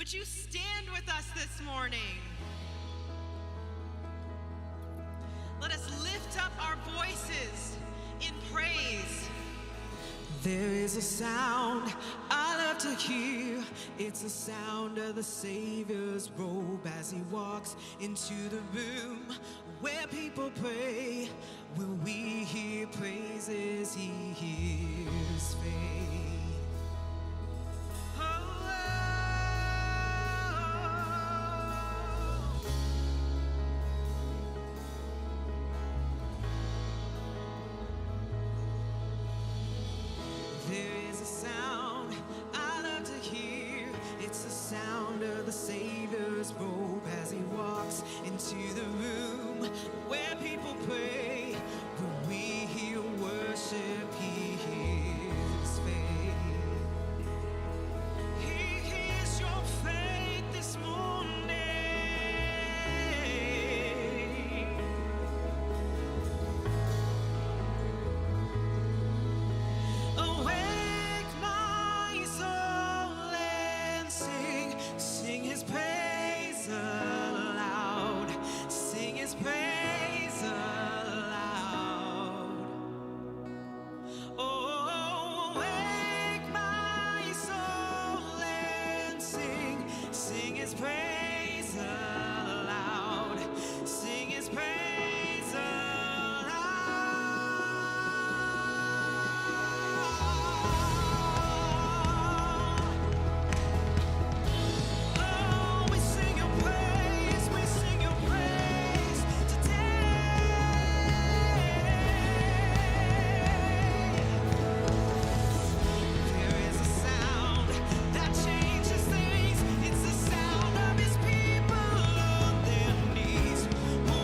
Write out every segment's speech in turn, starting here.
Would you stand with us this morning? Let us lift up our voices in praise. There is a sound I love to hear. It's the sound of the Savior's robe as he walks into the room where people pray. Will we hear praises? He hears faith. There is a sound I love to hear. It's the sound of the Savior's robe as he walks into the room where people pray. When we hear worship, he hears faith. He hears your faith this morning. Awake my soul and sing, sing his praise aloud, sing his praise aloud. Oh, awake my soul and sing, sing his praise aloud, sing his praise aloud. Oh, we sing your praise today. There is a sound that changes things. It's the sound of his people on their knees.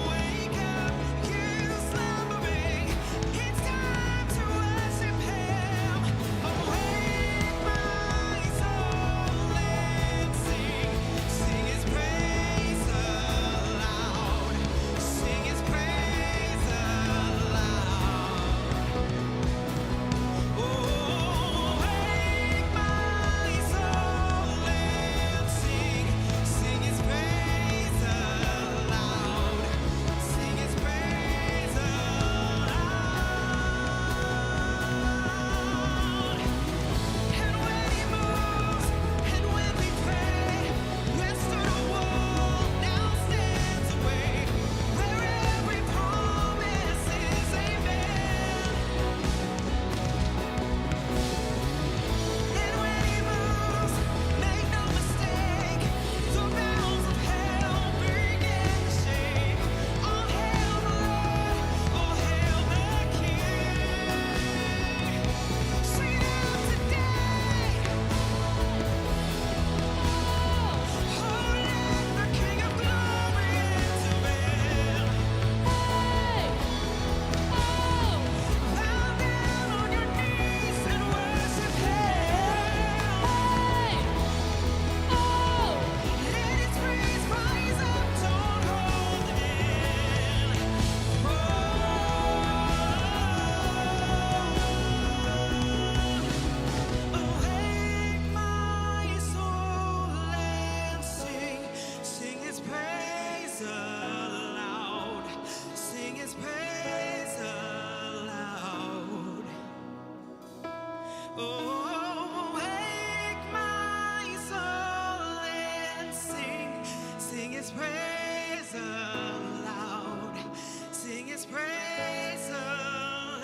Wake up, you slumbering. It's time to worship him. Awake my soul and sing, sing his praise aloud, sing his praise aloud. Oh, wake my soul and sing, sing his praise aloud, sing his praise aloud. And when he moves, and when we pray, western wall now stands awake, where every promise is amen. And when he moves, make no mistake, the bells of hell begin to shake. All hail the Lord, all hail the King. Sing out today, oh, let the King of Glory intervene. Bow down on your knees and worship him. Let his praise rise up, don't hold it in. Awake my soul and sing, sing his praise aloud, sing his praise aloud. Oh, wake my soul and sing, sing his praise aloud, sing his praise aloud.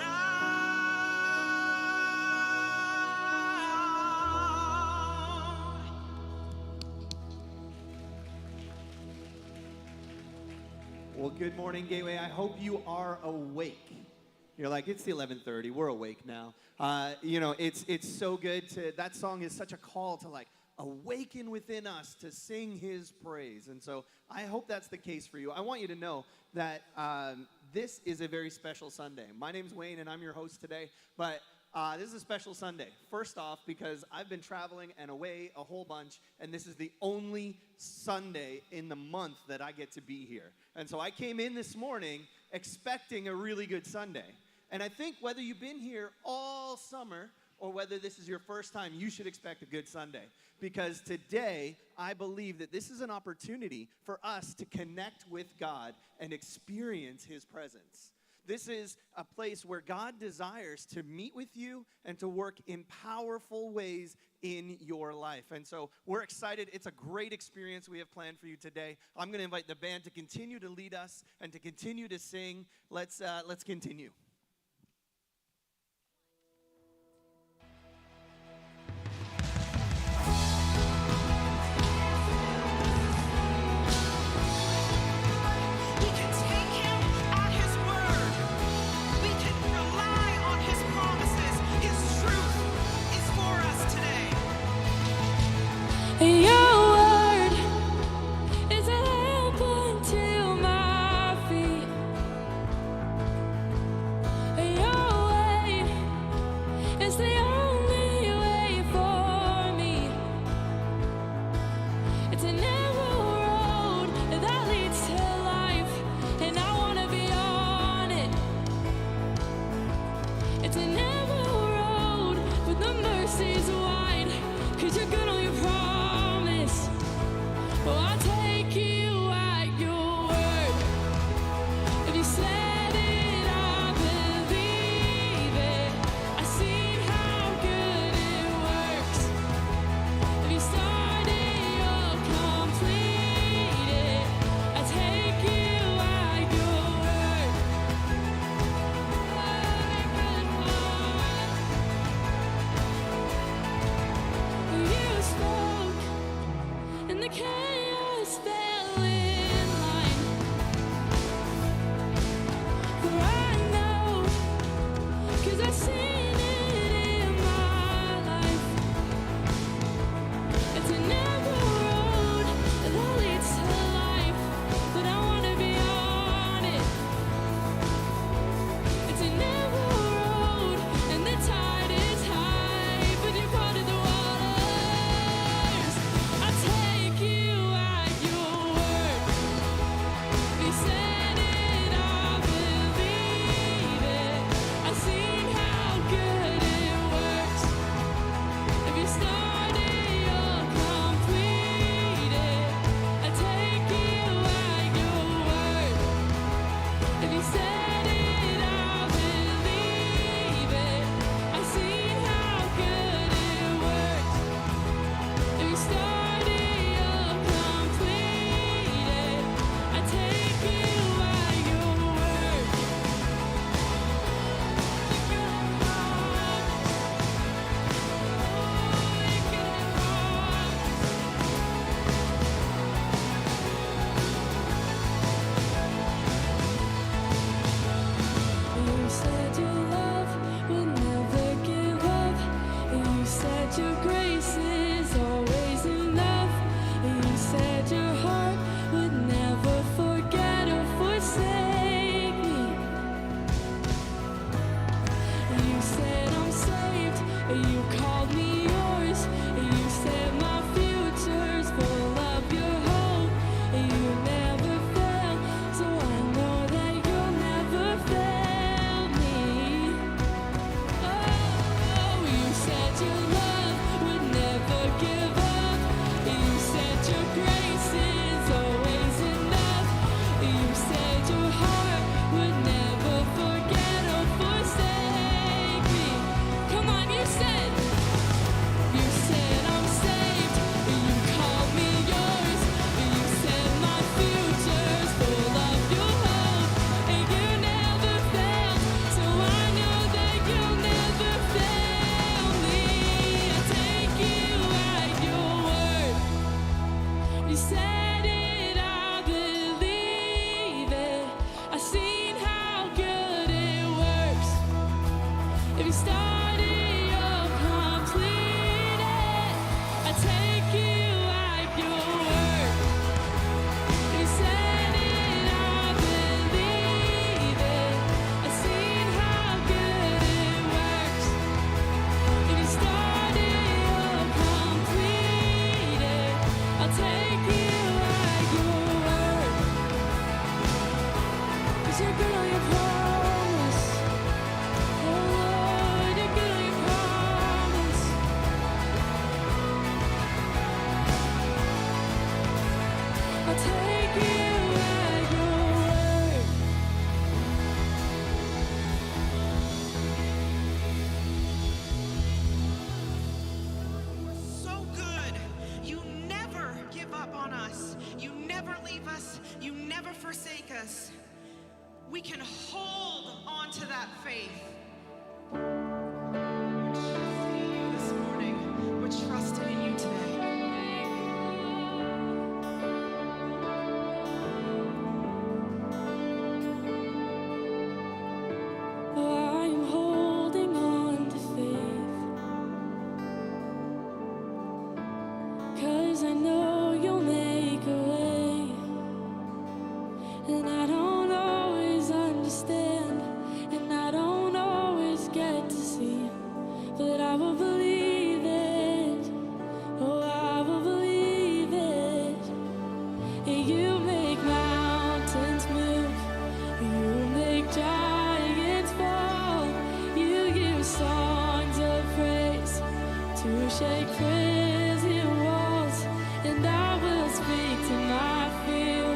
Well, good morning, Gateway. I hope you are awake. You're like, it's the 11:30. We're awake now. It's so good to. That song is such a call to like awaken within us to sing His praise. And so I hope that's the case for you. I want you to know that this is a very special Sunday. My name's Wayne, and I'm your host today. But this is a special Sunday. First off, because I've been traveling and away a whole bunch, and this is the only Sunday in the month that I get to be here. And so I came in this morning expecting a really good Sunday. And I think whether you've been here all summer or whether this is your first time, you should expect a good Sunday. Because today, I believe that this is an opportunity for us to connect with God and experience His presence. This is a place where God desires to meet with you and to work in powerful ways in your life. And so we're excited. It's a great experience we have planned for you today. I'm going to invite the band to continue to lead us and to continue to sing. Let's continue. Your word is a lamp unto my feet I'll take you at your word. So good. You never give up on us. You never leave us. You never forsake us. We can hold on to that faith. We're trusting in you this morning. We're trusting in you today. Oh, I'm holding on to faith, 'cause I know you'll make a way, and I don't always understand, and I don't always get to see, but I will believe it. Oh, I will believe it. You make mountains move. You make giants fall. You use songs of praise to shake prison walls. And I will speak to my fear,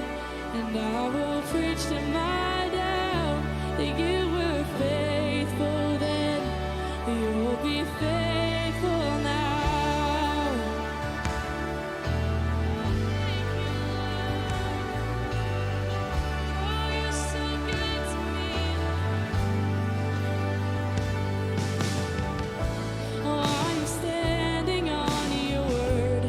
and I will preach to my doubt that you were faithful then. You'll be faithful now. Oh, you're so good to me. Oh, I'm standing on your word.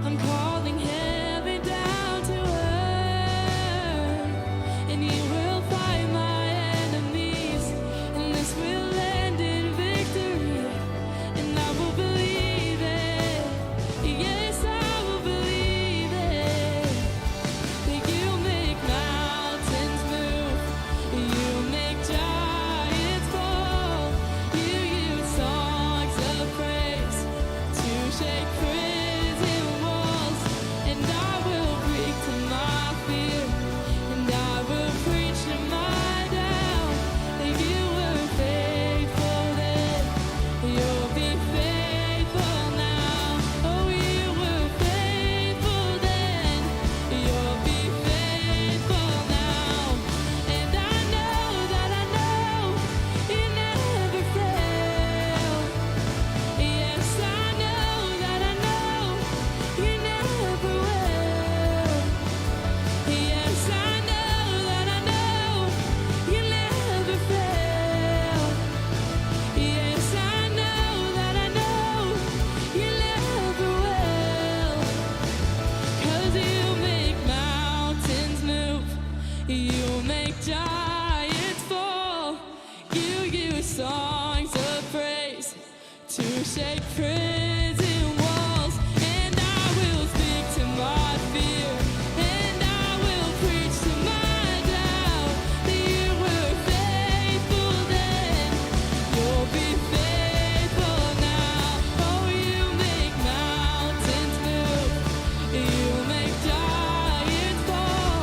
I'm calling heaven down to earth, and you will fight my enemies, and this will end in victory, and I will believe it. Yes, I will believe it. That you make mountains move, you make giants fall, you use songs of praise to shake prison walls, and I will break to my fear, and I will preach to my doubt that you were faithful then. You'll be faithful now. Oh, you were faithful then. You'll be faithful now. And I know you never fail. Yes, I know you never will. Yes, I know you never fail. Yes, I know you never will. 'Cause you make mountains move, you make giants fall, you use songs of praise to shake prison walls, and I will speak to my fear, and I will preach to my doubt that you were faithful then. You'll be faithful now. Oh, you make mountains move. You make giants fall.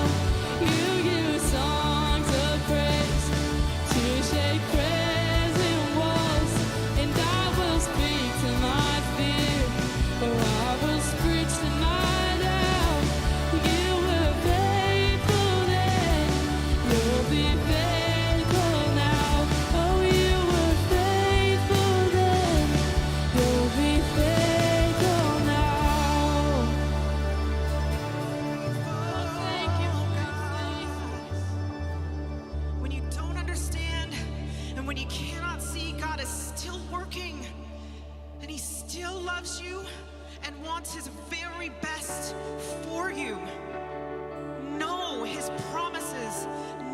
You use songs of praise to shake prison walls, and I will speak to my fear. Oh, I will preach to my doubt. You were faithful then. You'll be faithful now. Oh, you were faithful then. You'll be faithful now. Thank you, God. When you don't understand and when you cannot see, God is still working, and He still loves you and wants His very best for you. Know His promises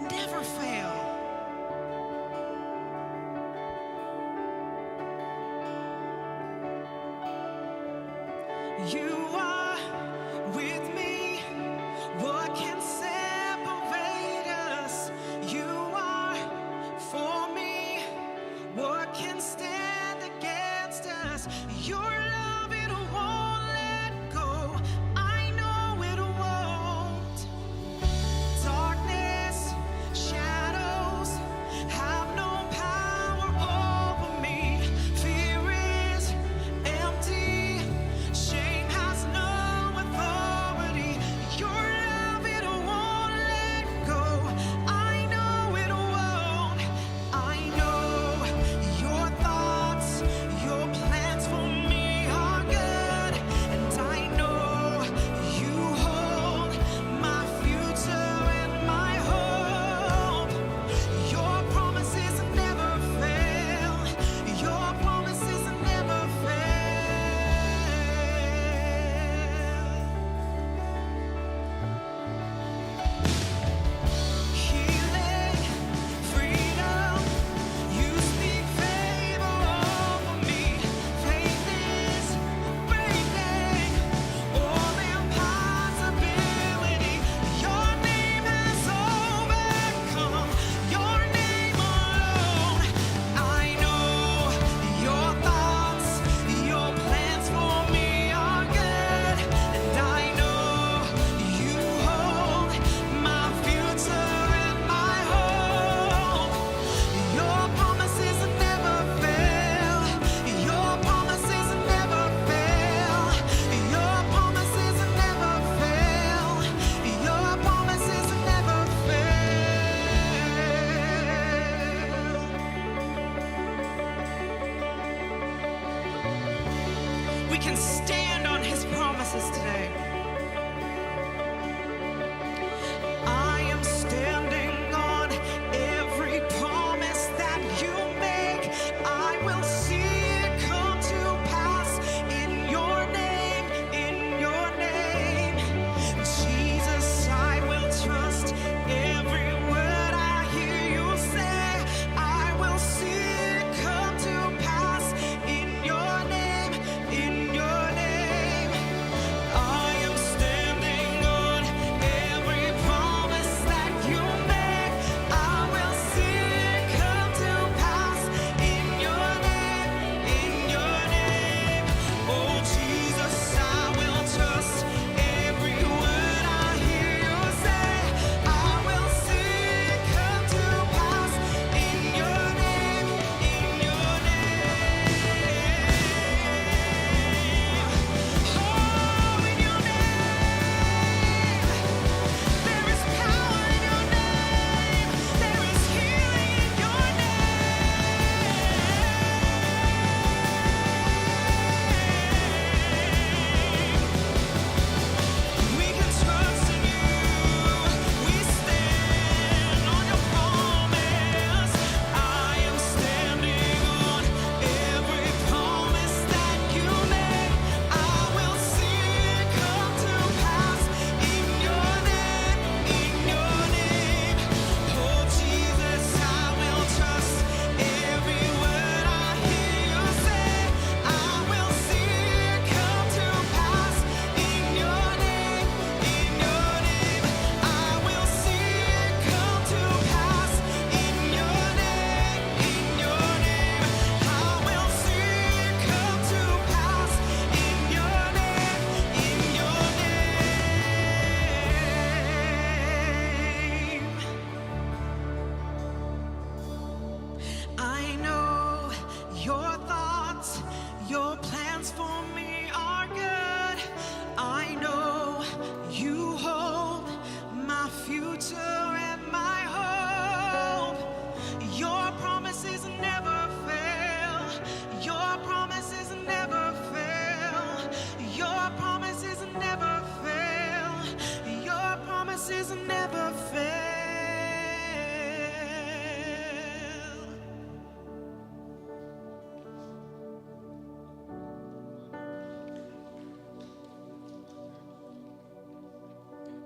never fail. You are with me. What can separate us? You are for me. What can stand against us? Your love, it won't let go. I know it won't. Darkness, shadows have no power over me. Fear is empty. Shame has no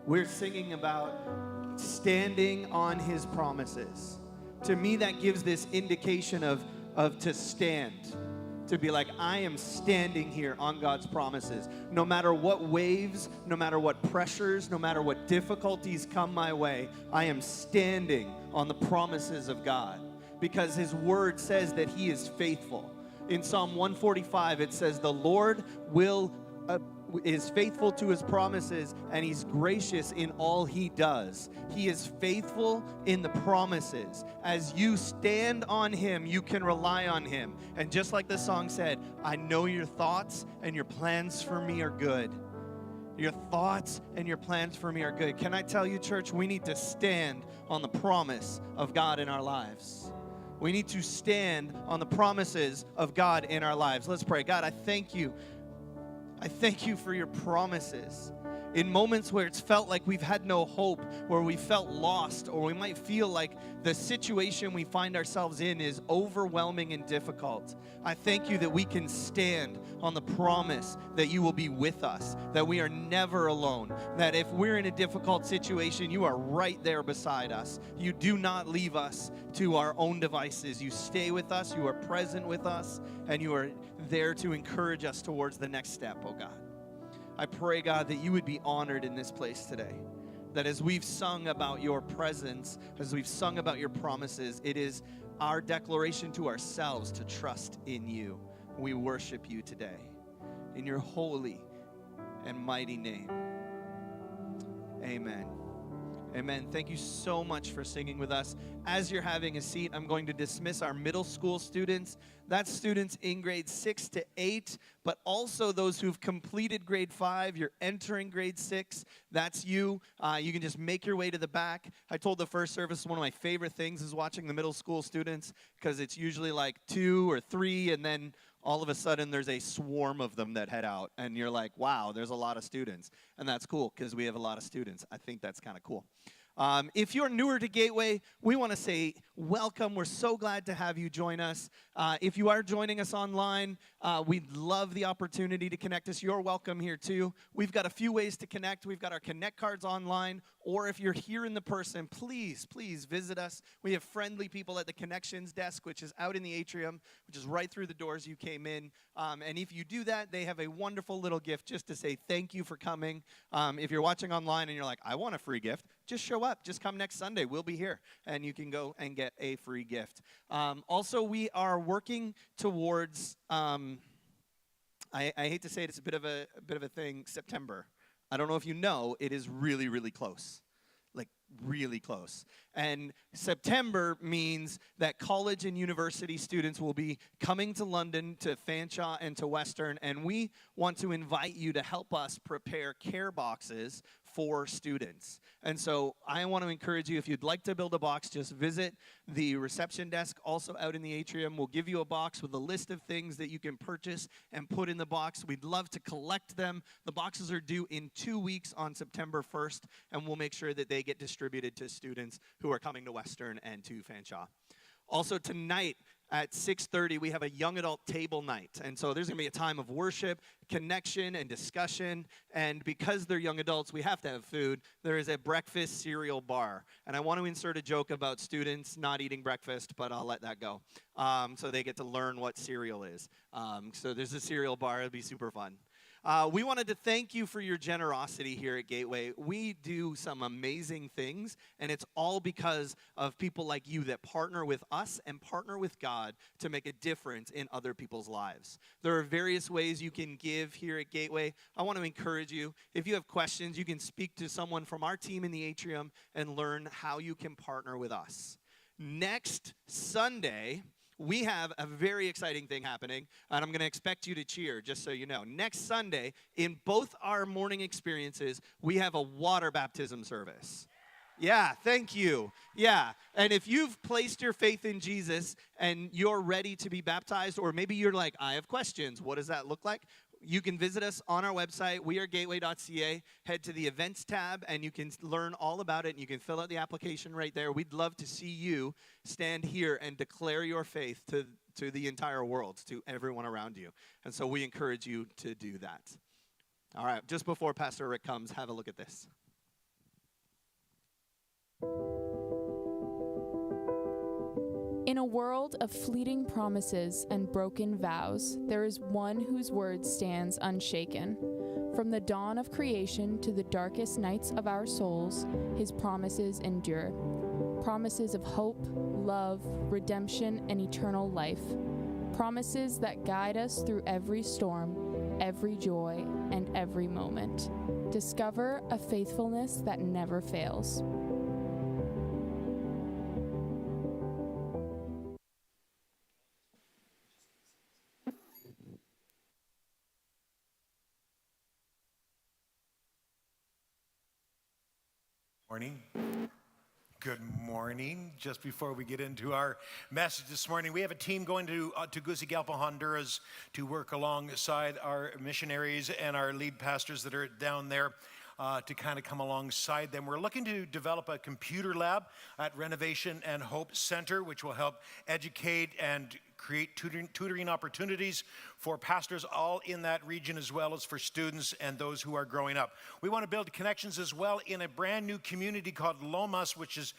We're singing about standing on his promises. To me, that gives this indication of to stand. To be like, I am standing here on God's promises. No matter what waves, no matter what pressures, no matter what difficulties come my way, I am standing on the promises of God. Because his word says that he is faithful. In Psalm 145, it says, the Lord is faithful to his promises, and he's gracious in all he does. He is faithful in the promises. As you stand on him, you can rely on him. And just like the song said, I know your thoughts and your plans for me are good. Your thoughts and your plans for me are good. Can I tell you, church, we need to stand on the promise of God in our lives. We need to stand on the promises of God in our lives. Let's pray. God, I thank you. I thank you for your promises. In moments where it's felt like we've had no hope, or we felt lost, or we might feel like the situation we find ourselves in is overwhelming and difficult, I thank you that we can stand on the promise that you will be with us, that we are never alone, that if we're in a difficult situation, you are right there beside us. You do not leave us to our own devices. You stay with us, you are present with us, and you are there to encourage us towards the next step, oh God. I pray, God, that you would be honored in this place today. That as we've sung about your presence, as we've sung about your promises, it is our declaration to ourselves to trust in you. We worship you today. In your holy and mighty name. Amen. Amen. Thank you so much for singing with us. As you're having a seat, I'm going to dismiss our middle school students. That's students in grades 6 to 8, but also those who've completed grade 5. You're entering grade 6. That's you. You can just make your way to the back. I told the first service one of my favorite things is watching the middle school students, because it's usually like 2 or 3, and then all of a sudden there's a swarm of them that head out, and you're like, wow, there's a lot of students. And that's cool, because we have a lot of students. I think that's kind of cool. If you're newer to Gateway, we want to say welcome. We're so glad to have you join us. If you are joining us online, we'd love the opportunity to connect us. You're welcome here too. We've got a few ways to connect. We've got our Connect cards online, or if you're here in the person, please visit us. We have friendly people at the Connections desk, which is out in the atrium, which is right through the doors you came in. And if you do that, they have a wonderful little gift just to say thank you for coming. If you're watching online and you're like, I want a free gift, just show up. Just come next Sunday. We'll be here, and you can go and get a free gift. Also, we are working towards, I hate to say it, it's a bit of a thing, September. I don't know if you know, it is really, really close. Like, really close. And September means that college and university students will be coming to London, to Fanshawe, and to Western, and we want to invite you to help us prepare care boxes for students. And so I want to encourage you, if you'd like to build a box, just visit the reception desk, also out in the atrium. We'll give you a box with a list of things that you can purchase and put in the box. We'd love to collect them. The boxes are due in 2 weeks on September 1st, and we'll make sure that they get distributed to students who are coming to Western and to Fanshawe. Also tonight at 6:30, we have a young adult table night. And so there's going to be a time of worship, connection, and discussion. And because they're young adults, we have to have food. There is a breakfast cereal bar. And I want to insert a joke about students not eating breakfast, but I'll let that go. So they get to learn what cereal is. So there's a cereal bar. It'll be super fun. We wanted to thank you for your generosity here at Gateway. We do some amazing things, and it's all because of people like you that partner with us and partner with God to make a difference in other people's lives. There are various ways you can give here at Gateway. I want to encourage you, if you have questions, you can speak to someone from our team in the atrium and learn how you can partner with us. Next Sunday, we have a very exciting thing happening, and I'm going to expect you to cheer, just so you know. Next Sunday, in both our morning experiences, we have a water baptism service. Yeah, thank you. Yeah, and if you've placed your faith in Jesus and you're ready to be baptized, or maybe you're like, I have questions, what does that look like? You can visit us on our website, wearegateway.ca. Head to the events tab, and you can learn all about it, and you can fill out the application right there. We'd love to see you stand here and declare your faith to the entire world, to everyone around you. And so we encourage you to do that. All right, just before Pastor Rick comes, have a look at this. In a world of fleeting promises and broken vows, there is one whose word stands unshaken. From the dawn of creation to the darkest nights of our souls, his promises endure. Promises of hope, love, redemption, and eternal life. Promises that guide us through every storm, every joy, and every moment. Discover a faithfulness that never fails. Morning. Good morning. Just before we get into our message this morning, we have a team going to Tegucigalpa, Honduras to work alongside our missionaries and our lead pastors that are down there to kind of come alongside them. We're looking to develop a computer lab at Renovation and Hope Center, which will help educate and create tutoring opportunities for pastors all in that region, as well as for students and those who are growing up. We want to build connections as well in a brand new community called Lomas, which is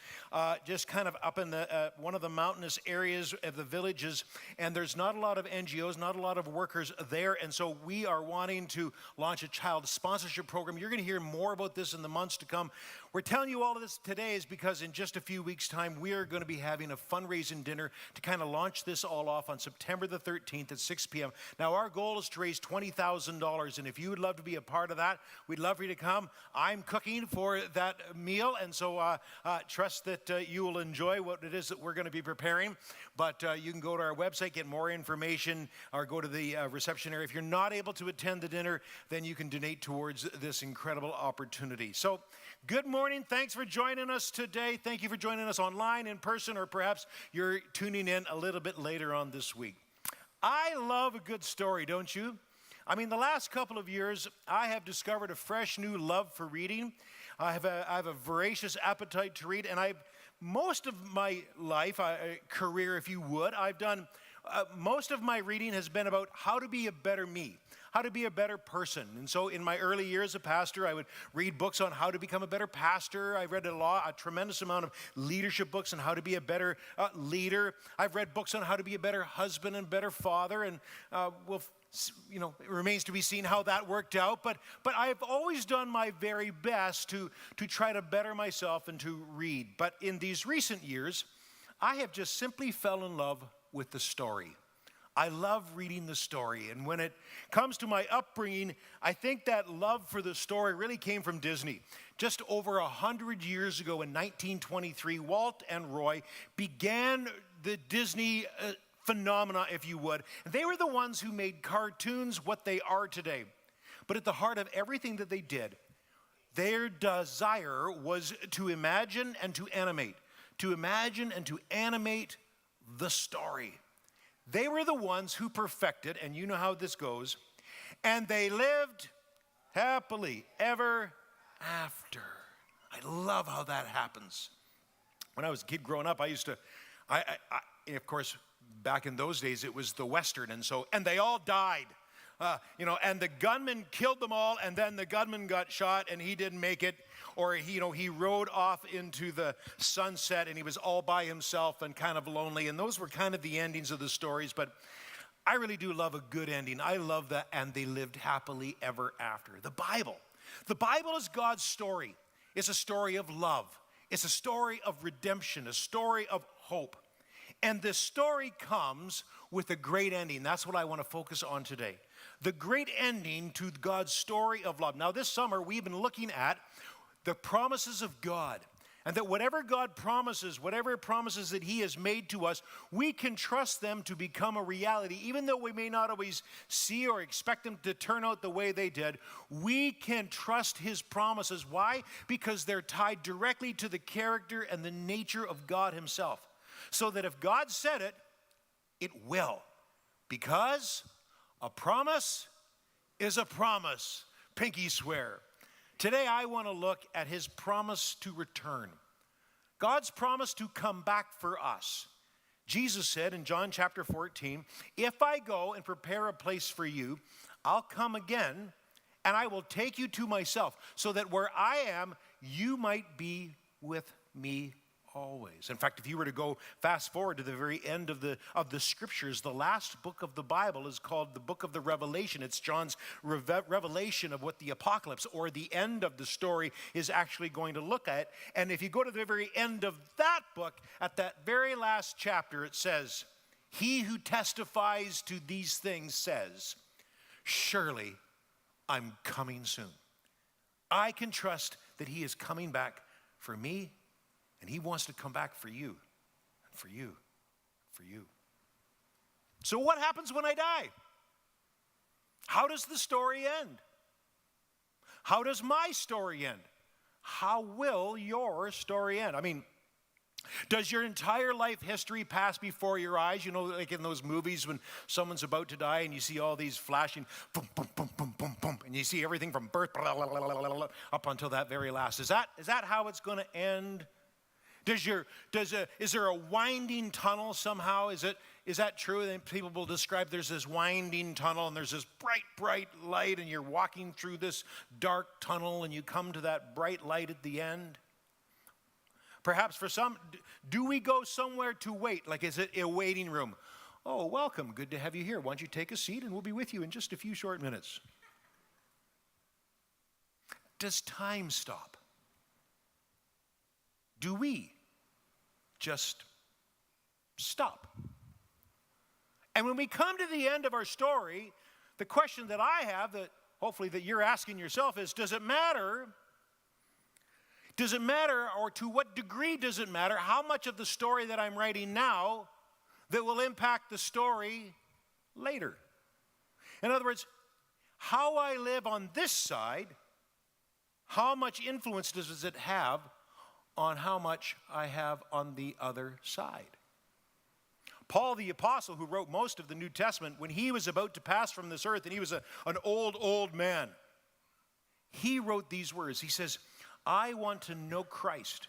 just kind of up in the one of the mountainous areas of the villages, and there's not a lot of NGOs, not a lot of workers there, and so we are wanting to launch a child sponsorship program. You're going to hear more about this in the months to come. We're telling you all of this today is because in just a few weeks' time, we are going to be having a fundraising dinner to kind of launch this all off on September the 13th at 6 p.m. Now, our goal is to raise $20,000, and if you would love to be a part of that, we'd love for you to come. I'm cooking for that meal, and so trust that you will enjoy what it is that we're going to be preparing. But you can go to our website, get more information, or go to the reception area. If you're not able to attend the dinner, then you can donate towards this incredible opportunity. So, good morning. Thanks for joining us today. Thank you for joining us online, in person, or perhaps you're tuning in a little bit later on this week. I love a good story, don't you? I mean, the last couple of years, I have discovered a fresh new love for reading. I have a voracious appetite to read, and most of my life, career, if you would, I've done, most of my reading has been about how to be a better me, how to be a better person. And so in my early years as a pastor, I would read books on how to become a better pastor. I read a tremendous amount of leadership books on how to be a better leader. I've read books on how to be a better husband and better father, and it remains to be seen how that worked out. But I've always done my very best to try to better myself and to read. But in these recent years, I have just simply fell in love with the story. I love reading the story. And when it comes to my upbringing, I think that love for the story really came from Disney. Just over 100 years ago in 1923, Walt and Roy began the Disney phenomena, if you would. They were the ones who made cartoons what they are today. But at the heart of everything that they did, their desire was to imagine and to animate. To imagine and to animate the story. They were the ones who perfected, and you know how this goes, and they lived happily ever after. I love how that happens. When I was a kid growing up, I used to, of course, back in those days, it was the Western, and they all died. And the gunman killed them all, and then the gunman got shot, and he didn't make it, or he rode off into the sunset, and he was all by himself and kind of lonely, and those were kind of the endings of the stories, but I really do love a good ending. I love that, and they lived happily ever after. The Bible is God's story. It's a story of love. It's a story of redemption, a story of hope, and this story comes with a great ending. That's what I want to focus on today. The great ending to God's story of love. Now, this summer, we've been looking at the promises of God, and that whatever God promises, whatever promises that He has made to us, we can trust them to become a reality. Even though we may not always see or expect them to turn out the way they did, we can trust His promises. Why? Because they're tied directly to the character and the nature of God Himself. So that if God said it, it will. Because a promise is a promise. Pinky swear. Today I want to look at His promise to return. God's promise to come back for us. Jesus said in John chapter 14, "If I go and prepare a place for you, I'll come again and I will take you to myself, so that where I am, you might be with me always. In fact, if you were to go fast forward to the very end of the scriptures, the last book of the Bible is called the book of the Revelation. It's John's revelation of what the apocalypse, or the end of the story, is actually going to look at. And if you go to the very end of that book, at that very last chapter, it says, "He who testifies to these things says, surely I'm coming soon. I can trust that he is coming back for me, and he wants to come back for you, and for you, for you." So what happens when I die? How does the story end? How does my story end? How will your story end? I mean, does your entire life history pass before your eyes? You know, like in those movies when someone's about to die and you see all these flashing boom, boom, boom, boom, boom, boom, and you see everything from birth blah, blah, blah, blah, blah, up until that very last. Is that how it's going to end? Is there a winding tunnel somehow? Is that true? And people will describe there's this winding tunnel and there's this bright, bright light, and you're walking through this dark tunnel and you come to that bright light at the end. Perhaps for some, do we go somewhere to wait? Like, is it a waiting room? "Oh, welcome. Good to have you here. Why don't you take a seat and we'll be with you in just a few short minutes." Does time stop? Do we just stop? And when we come to the end of our story, the question that I have, that hopefully that you're asking yourself, is, does it matter? Does it matter, or to what degree does it matter, how much of the story that I'm writing now that will impact the story later? In other words, how I live on this side, how much influence does it have on how much I have on the other side? Paul the apostle, who wrote most of the New Testament, when he was about to pass from this earth, and he was an old man, he wrote these words. He says, "I want to know Christ.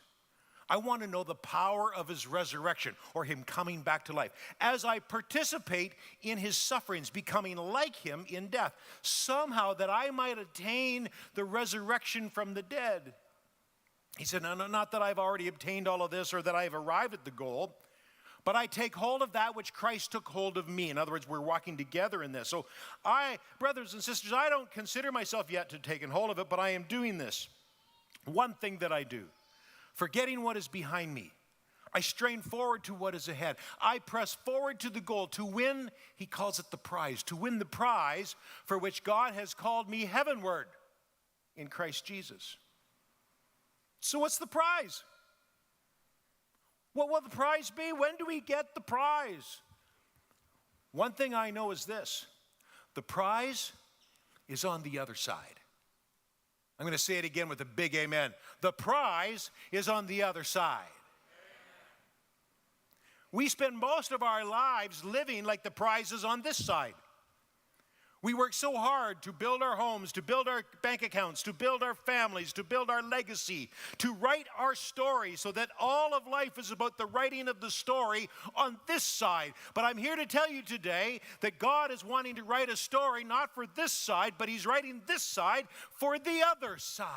I want to know the power of his resurrection," or him coming back to life, "as I participate in his sufferings, becoming like him in death, somehow that I might attain the resurrection from the dead." He said, "No, not that I've already obtained all of this or that I've arrived at the goal, but I take hold of that which Christ took hold of me." In other words, we're walking together in this. So brothers and sisters, I don't consider myself yet to have taken hold of it, but I am doing this. One thing that I do, forgetting what is behind me, I strain forward to what is ahead. I press forward to the goal to win, he calls it the prize, to win the prize for which God has called me heavenward in Christ Jesus. So what's the prize? What will the prize be? When do we get the prize? One thing I know is this: the prize is on the other side. I'm going to say it again with a big amen. The prize is on the other side. We spend most of our lives living like the prize is on this side. We work so hard to build our homes, to build our bank accounts, to build our families, to build our legacy, to write our story, so that all of life is about the writing of the story on this side. But I'm here to tell you today that God is wanting to write a story not for this side, but he's writing this side for the other side.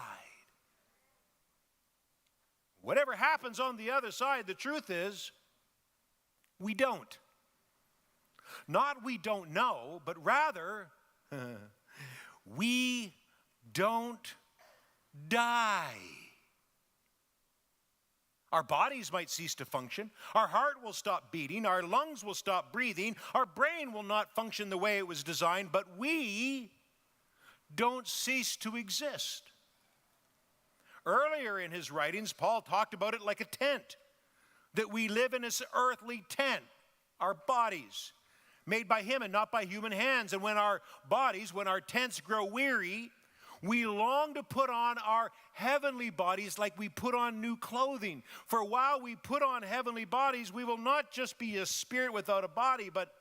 Whatever happens on the other side, the truth is, we don't. Not we don't know, but rather, we don't die. Our bodies might cease to function. Our heart will stop beating. Our lungs will stop breathing. Our brain will not function the way it was designed, but we don't cease to exist. Earlier in his writings, Paul talked about it like a tent, that we live in this earthly tent, our bodies, made by him and not by human hands. And when our tents grow weary, we long to put on our heavenly bodies like we put on new clothing. For while we put on heavenly bodies, we will not just be a spirit without a body, but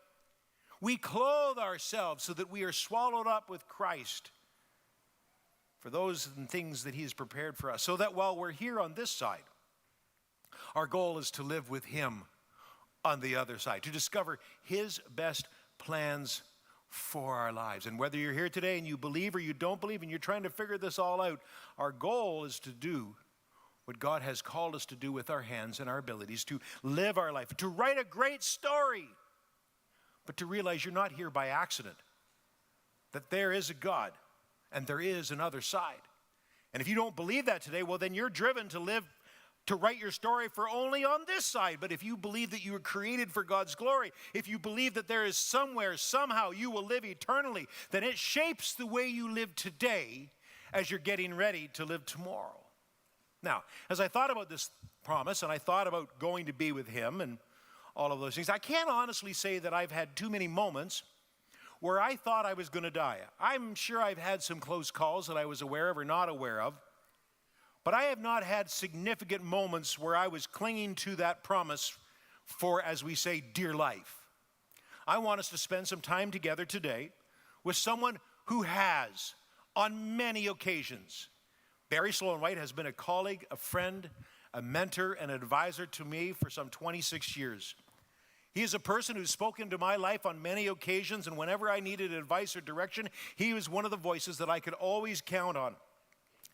we clothe ourselves so that we are swallowed up with Christ for those things that he has prepared for us. So that while we're here on this side, our goal is to live with him on the other side, to discover his best plans for our lives. And whether you're here today and you believe or you don't believe and you're trying to figure this all out, our goal is to do what what God has called us to do with our hands and our abilities, to live our life, to write a great story, but to realize you're not here by accident, that there is a God and there is another side. And if you don't believe that today, well, then you're driven to live, to write your story for only on this side. But if you believe that you were created for God's glory, if you believe that there is somewhere, somehow you will live eternally, then it shapes the way you live today as you're getting ready to live tomorrow. Now, as I thought about this promise and I thought about going to be with him and all of those things, I can't honestly say that I've had too many moments where I thought I was going to die. I'm sure I've had some close calls that I was aware of or not aware of, but I have not had significant moments where I was clinging to that promise for, as we say, dear life. I want us to spend some time together today with someone who has, on many occasions. Barry Sloan White has been a colleague, a friend, a mentor, and advisor to me for some 26 years. He is a person who's spoken to my life on many occasions, and whenever I needed advice or direction, he was one of the voices that I could always count on.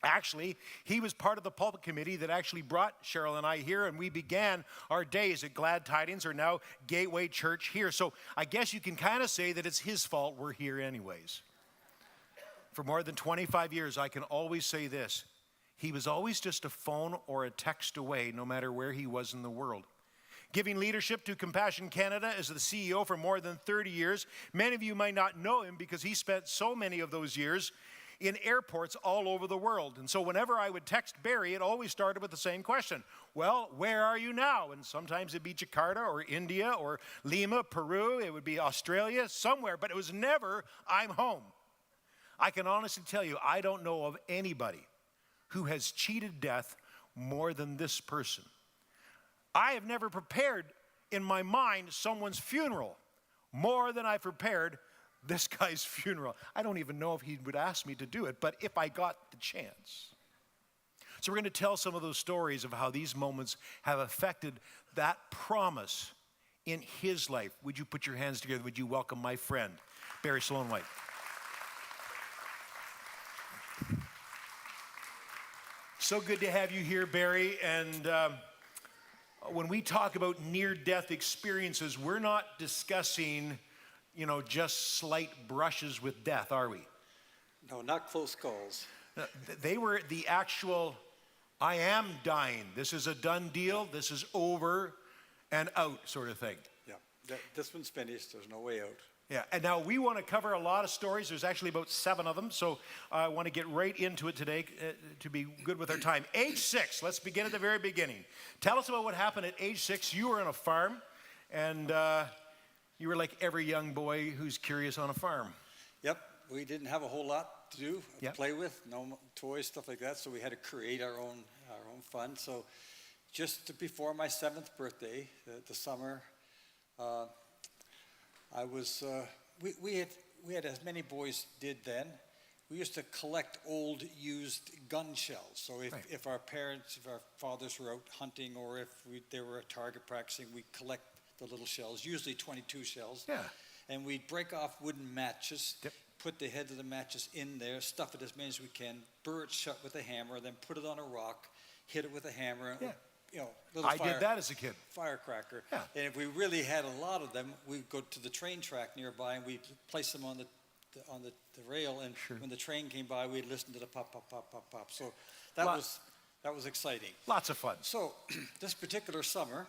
Actually, he was part of the pulpit committee that actually brought Cheryl and I here, and we began our days at Glad Tidings, or now Gateway Church here. So I guess you can kind of say that it's his fault we're here anyways. For more than 25 years, I can always say this: he was always just a phone or a text away, no matter where he was in the world. Giving leadership to Compassion Canada as the CEO for more than 30 years. Many of you might not know him because he spent so many of those years in airports all over the world. And so whenever I would text Barry, it always started with the same question. Well, where are you now? And sometimes it'd be Jakarta or India or Lima, Peru. It would be Australia, somewhere, but it was never, I'm home. I can honestly tell you, I don't know of anybody who has cheated death more than this person. I have never prepared in my mind someone's funeral more than I prepared this guy's funeral. I don't even know if he would ask me to do it, but if I got the chance. So we're going to tell some of those stories of how these moments have affected that promise in his life. Would you put your hands together? Would you welcome my friend, Barry Sloan White? So good to have you here, Barry. And when we talk about near-death experiences, we're not discussing, just slight brushes with death, are we? No, not close calls. They were the actual, I am dying. This is a done deal. This is over and out sort of thing. Yeah, this one's finished. There's no way out. Yeah, and now we want to cover a lot of stories. There's actually about 7 of them, so I want to get right into it today to be good with our time. Age 6, let's begin at the very beginning. Tell us about what happened at age 6. You were on a farm, and you were like every young boy who's curious on a farm. Yep, we didn't have a whole lot to do, play with, no toys, stuff like that, so we had to create our own fun. So just before my 7th birthday, the summer, I was, we had, as many boys did then, we used to collect old used gun shells. So if our parents, if our fathers were out hunting, or if they were at target practicing, we'd collect the little shells, usually 22 shells. Yeah. And we'd break off wooden matches, put the head of the matches in there, stuff it as many as we can, burr it shut with a hammer, then put it on a rock, hit it with a hammer. Yeah. Little I did that as a kid. Firecracker. Yeah. And if we really had a lot of them, we'd go to the train track nearby and we'd place them on the rail. And when the train came by, we'd listen to the pop, pop, pop, pop, pop. So that was exciting. Lots of fun. So this particular summer,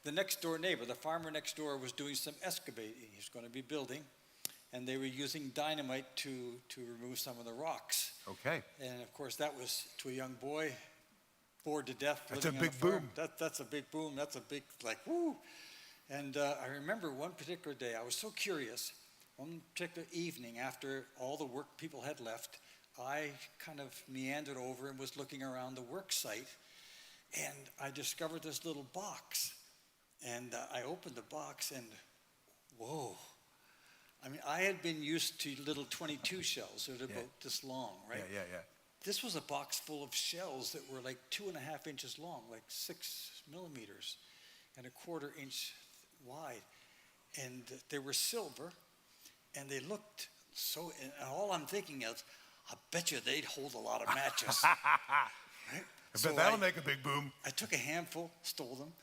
the next door neighbor, the farmer next door, was doing some excavating. He's going to be building, and they were using dynamite to remove some of the rocks. Okay. And of course, that was, to a young boy, bored to death. That's a living on big farm. boom. That's a big boom. That's a big, woo. And I remember one particular day, I was so curious. One particular evening, after all the work people had left, I kind of meandered over and was looking around the work site, and I discovered this little box. And I opened the box, and whoa. I mean, I had been used to little 22 shells that are about this long, right? Yeah. This was a box full of shells that were like 2.5 inches long, like 6 millimeters, and a 1/4 inch wide. And they were silver, and they looked so, and all I'm thinking is, I bet you they'd hold a lot of matches. Right? bet that'll make a big boom. I took a handful, stole them.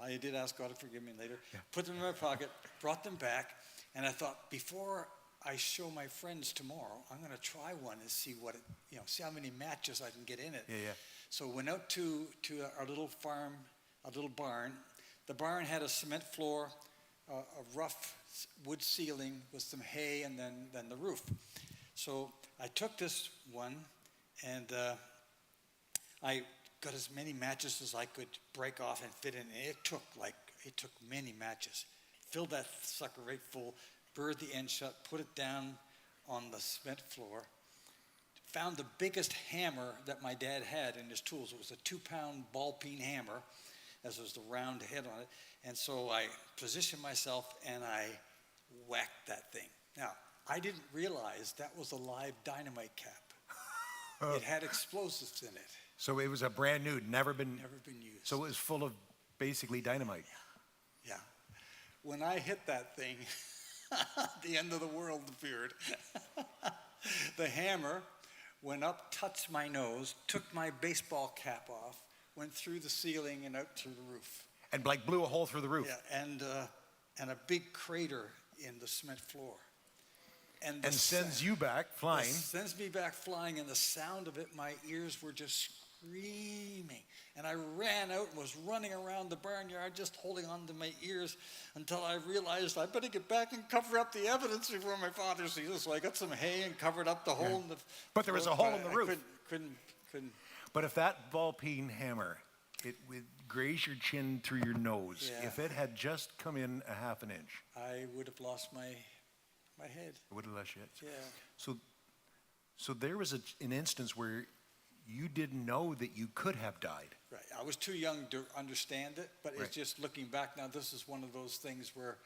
I did ask God to forgive me later. Put them in my pocket, brought them back, and I thought, before I show my friends tomorrow, I'm going to try one and see what it, see how many matches I can get in it. Yeah. So went out to our little farm, a little barn. The barn had a cement floor, a rough wood ceiling with some hay, and then the roof. So I took this one, and I got as many matches as I could break off and fit in. And it took many matches. Filled that sucker right full, burred the end shut, put it down on the cement floor. Found the biggest hammer that my dad had in his tools. It was a 2-pound ball-peen hammer, as was the round head on it. And so I positioned myself and I whacked that thing. Now, I didn't realize that was a live dynamite cap. It had explosives in it. So it was a brand new, never been used. So it was full of basically dynamite. Yeah. When I hit that thing, the end of the world appeared. The hammer went up, touched my nose, took my baseball cap off, went through the ceiling and out through the roof. And like blew a hole through the roof. Yeah, and a big crater in the cement floor. And sends you back flying. Sends me back flying, and the sound of it, my ears were just screaming. And I ran out and was running around the barnyard just holding on to my ears until I realized I better get back and cover up the evidence before my father sees us. So I got some hay and covered up the hole in the But there was a hole in the roof. Couldn't. But if that ball-peen hammer, it would graze your chin through your nose. Yeah. If it had just come in a half an inch, I would have lost my head. it would have left you. Yeah. So there was an instance where you didn't know that you could have died. Right. I was too young to understand it, but Right. it's just looking back now, this is one of those things where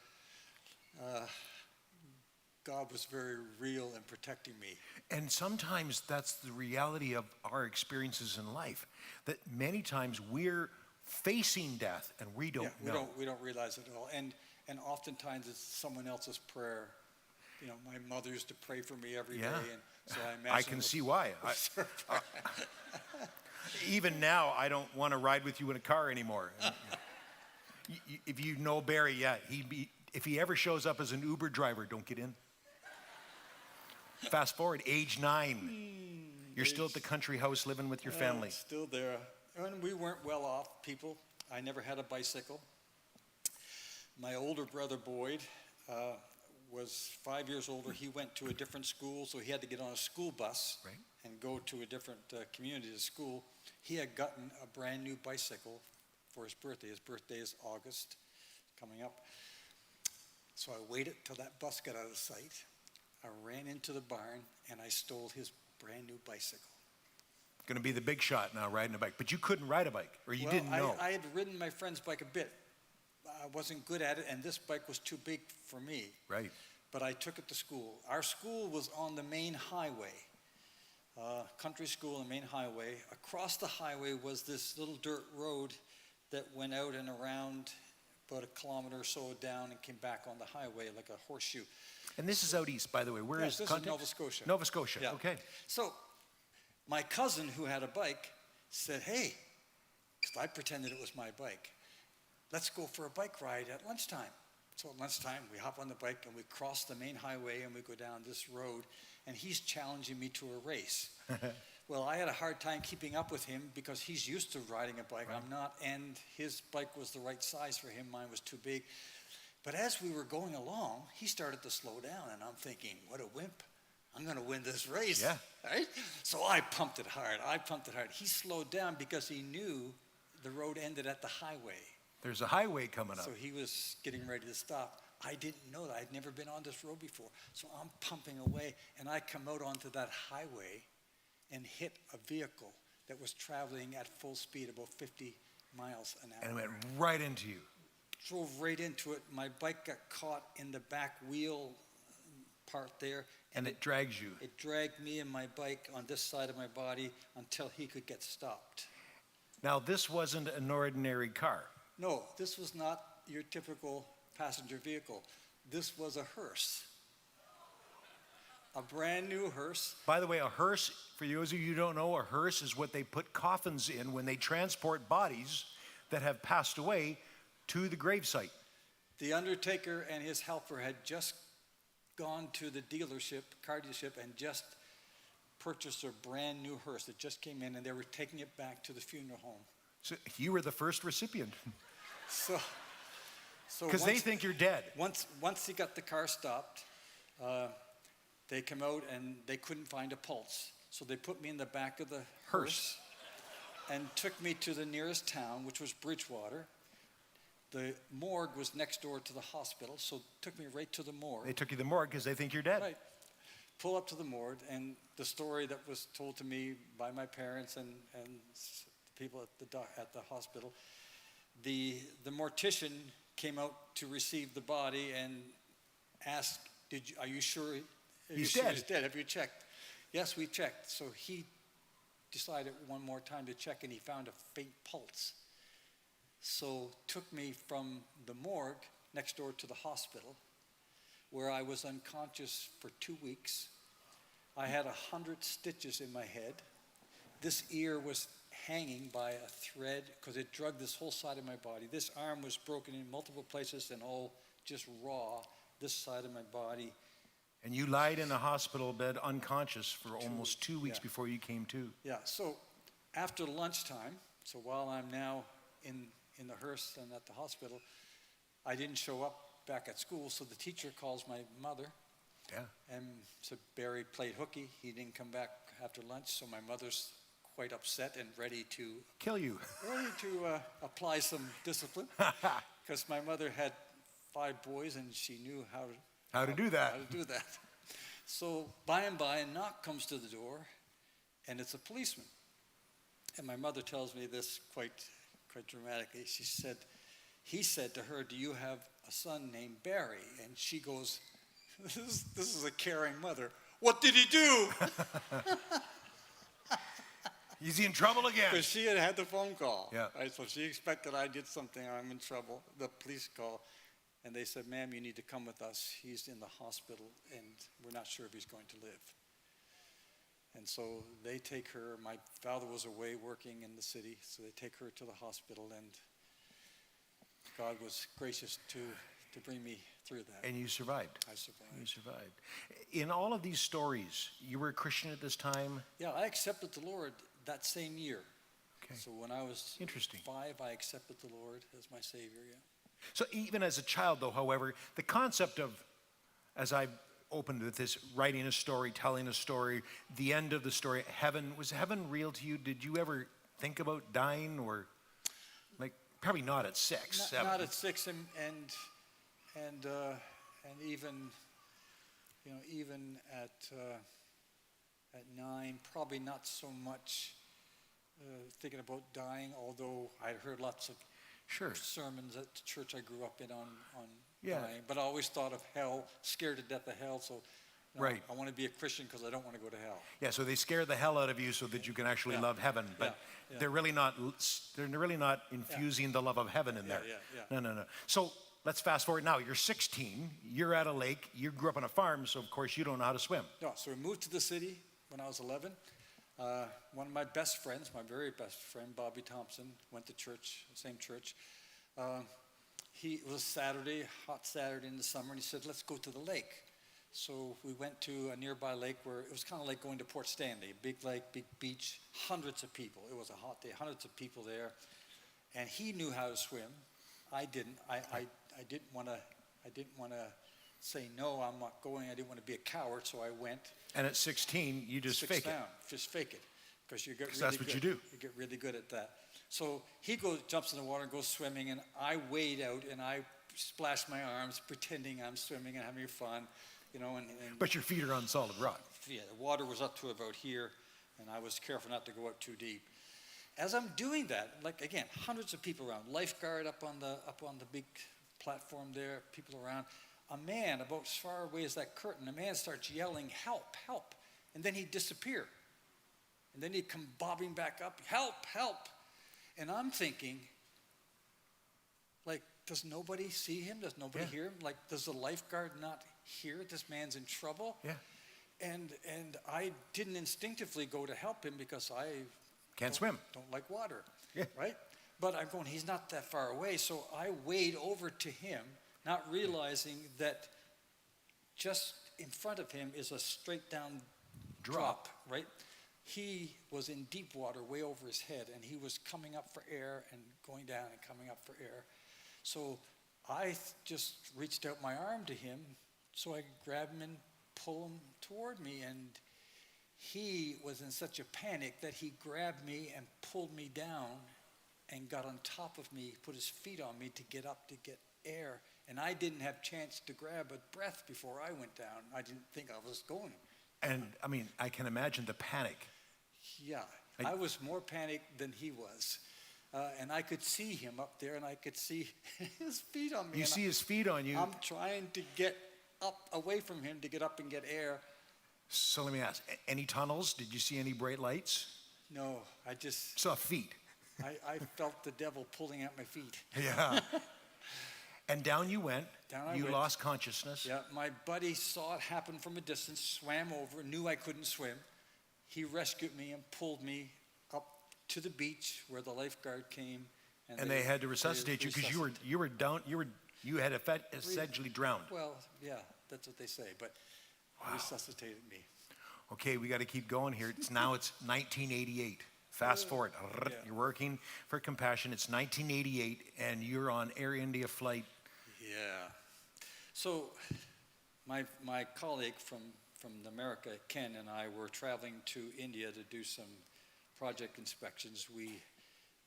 God was very real in protecting me. And sometimes that's the reality of our experiences in life, that many times we're facing death and we don't know. We don't realize it at all. And oftentimes it's someone else's prayer. My mother used to pray for me every day, and so I imagine I can see why. Even now, I don't want to ride with you in a car anymore. If you know Barry, if he ever shows up as an Uber driver, don't get in. Fast forward, age 9. You're still at the country house living with your family. Still there. And we weren't well off people. I never had a bicycle. My older brother, Boyd, was 5 years older. He went to a different school, so he had to get on a school bus and go to a different community to school. He had gotten a brand new bicycle for his birthday. His birthday is August, coming up. So I waited till that bus got out of sight. I ran into the barn, and I stole his brand new bicycle. Going to be the big shot now, riding a bike. But you couldn't ride a bike, or you didn't know. I had ridden my friend's bike a bit. I wasn't good at it, and this bike was too big for me. Right. But I took it to school. Our school was on the main highway, country school on the main highway. Across the highway was this little dirt road that went out and around about a kilometer or so down and came back on the highway like a horseshoe. And this is out east, by the way. Where is this context? is Nova Scotia. Nova Scotia, Yeah. okay. So my cousin who had a bike said, hey, because I pretended it was my bike, let's go for a bike ride at lunchtime. So at lunchtime, we hop on the bike and we cross the main highway and we go down this road, and he's challenging me to a race. Well, I had a hard time keeping up with him because he's used to riding a bike. I'm not, and his bike was the right size for him. Mine was too big. But as we were going along, he started to slow down, and I'm thinking, what a wimp. I'm going to win this race. Yeah. Right? So I pumped it hard. He slowed down because he knew the road ended at the highway. There's a highway coming up. So he was getting ready to stop. I didn't know that. I'd never been on this road before. So I'm pumping away, and I come out onto that highway and hit a vehicle that was traveling at full speed, about 50 miles an hour. And it went right into you. Drove right into it. My bike got caught in the back wheel part there. And it drags you. It dragged me and my bike on this side of my body until he could get stopped. Now, this wasn't an ordinary car. No, this was not your typical passenger vehicle. This was a hearse. A brand new hearse. By the way, a hearse, for those of you who don't know, a hearse is what they put coffins in when they transport bodies that have passed away to the gravesite. The undertaker and his helper had just gone to the dealership, car dealership, and just purchased a brand new hearse that just came in, and they were taking it back to the funeral home. So you were the first recipient So because they think you're dead. once he got the car stopped, they come out and they couldn't find a pulse. So they put me in the back of the hearse and took me to the nearest town, which was Bridgewater. The morgue was next door to the hospital, so took me right to the morgue. They took you to the morgue because they think you're dead. Right. Pull up to the morgue, and the story that was told to me by my parents and the people at the hospital, the mortician came out to receive the body and asked, "Are you sure He's dead. He's dead? Have you checked?" Yes, we checked. So he decided one more time to check, and he found a faint pulse. So took me from the morgue next door to the hospital, where I was unconscious for 2 weeks. I had 100 stitches in my head. This ear was hanging by a thread because it drugged this whole side of my body. This arm was broken in multiple places and all just raw, this side of my body. And you lied in a hospital bed unconscious for almost 2 weeks yeah. before you came to. Yeah, so after lunchtime, so while I'm now in the hearse and at the hospital, I didn't show up back at school, so the teacher calls my mother Yeah. and said Barry played hooky. He didn't come back after lunch, so my mother's quite upset and ready to Kill you. apply some discipline because my mother had 5 boys and she knew how How to do that. How to do that. So by and by, a knock comes to the door, and it's a policeman. And my mother tells me this quite dramatically. He said to her, "Do you have a son named Barry?" And she goes, this is a caring mother. "What did he do?" Is he in trouble again? Because she had the phone call. Yeah. Right? So she expected I did something, I'm in trouble. The police call. And they said, "Ma'am, you need to come with us. He's in the hospital, and we're not sure if he's going to live." And so they take her. My father was away working in the city, so they take her to the hospital, and God was gracious to bring me through that. And you survived. I survived. You survived. In all of these stories, you were a Christian at this time? Yeah, I accepted the Lord that same year. Okay. So when I was Interesting. 5, I accepted the Lord as my Savior, yeah. So even as a child, though, however, the concept of, as I opened with this, writing a story, telling a story, the end of the story, heaven, was heaven real to you? Did you ever think about dying, or like probably not at 6, 7? Not at 6, and even, even at 9, probably not so much thinking about dying. Although I'd heard lots of Sure. sermons at the church I grew up in on Yeah. dying, but I always thought of hell, scared to death of hell. So Right. I want to be a Christian because I don't want to go to hell. Yeah, so they scare the hell out of you so that you can actually Yeah. love heaven, but Yeah. they're really not infusing the love of heaven in there. Yeah. No. So let's fast forward now. You're 16, you're at a lake, you grew up on a farm, so of course you don't know how to swim. No, so we moved to the city when I was 11. One of my best friends, my very best friend, Bobby Thompson, went to church, same church. It was Saturday, hot Saturday in the summer, and he said, "Let's go to the lake." So we went to a nearby lake where it was kind of like going to Port Stanley, big lake, big beach, hundreds of people. It was a hot day, hundreds of people there. And he knew how to swim. I didn't. I didn't want to say, "No, I'm not going." I didn't want to be a coward, so I went. And at 16, you just 6 fake down, it. just fake it, because you get really that's what good. you do. You get really good at that. So he jumps in the water and goes swimming, and I wade out and I splash my arms, pretending I'm swimming and having fun, And But your feet are on solid rock. yeah, the water was up to about here, and I was careful not to go out too deep. As I'm doing that, like again, hundreds of people around, lifeguard up on the big platform there, people around. A man about as far away as that curtain, a man starts yelling, "Help, help," and then he'd disappear. And then he'd come bobbing back up, "Help, help." And I'm thinking, like, does nobody see him? Does nobody Yeah. hear him? Like, does the lifeguard not hear this man's in trouble? Yeah. and I didn't instinctively go to help him because I Can't swim. don't like water, Yeah. right? But I'm going, he's not that far away, so I wade over to him, not realizing that just in front of him is a straight down drop, right? He was in deep water way over his head, and he was coming up for air and going down and coming up for air. So I just reached out my arm to him so I could grab him and pull him toward me, and he was in such a panic that he grabbed me and pulled me down and got on top of me, put his feet on me to get up to get air, and I didn't have chance to grab a breath before I went down. I didn't think I was going. And I mean, I can imagine the panic. Yeah, I was more panicked than he was. And I could see him up there, and I could see his feet on me. You and see his feet on you. I'm trying to get up away from him to get up and get air. So let me ask, any tunnels? Did you see any bright lights? No, I just, Saw feet. I felt the devil pulling at my feet. Yeah. And down you went. Down I you went. lost consciousness. Yeah, my buddy saw it happen from a distance, swam over, knew I couldn't swim. He rescued me and pulled me up to the beach where the lifeguard came. And they had to resuscitate you because you were down. You had essentially drowned. Well, yeah, that's what they say, but resuscitated me. Okay, we got to keep going here. It's 1988. Fast forward. Yeah. You're working for Compassion. It's 1988, and you're on Air India flight. Yeah. So my colleague from America, Ken, and I were traveling to India to do some project inspections. We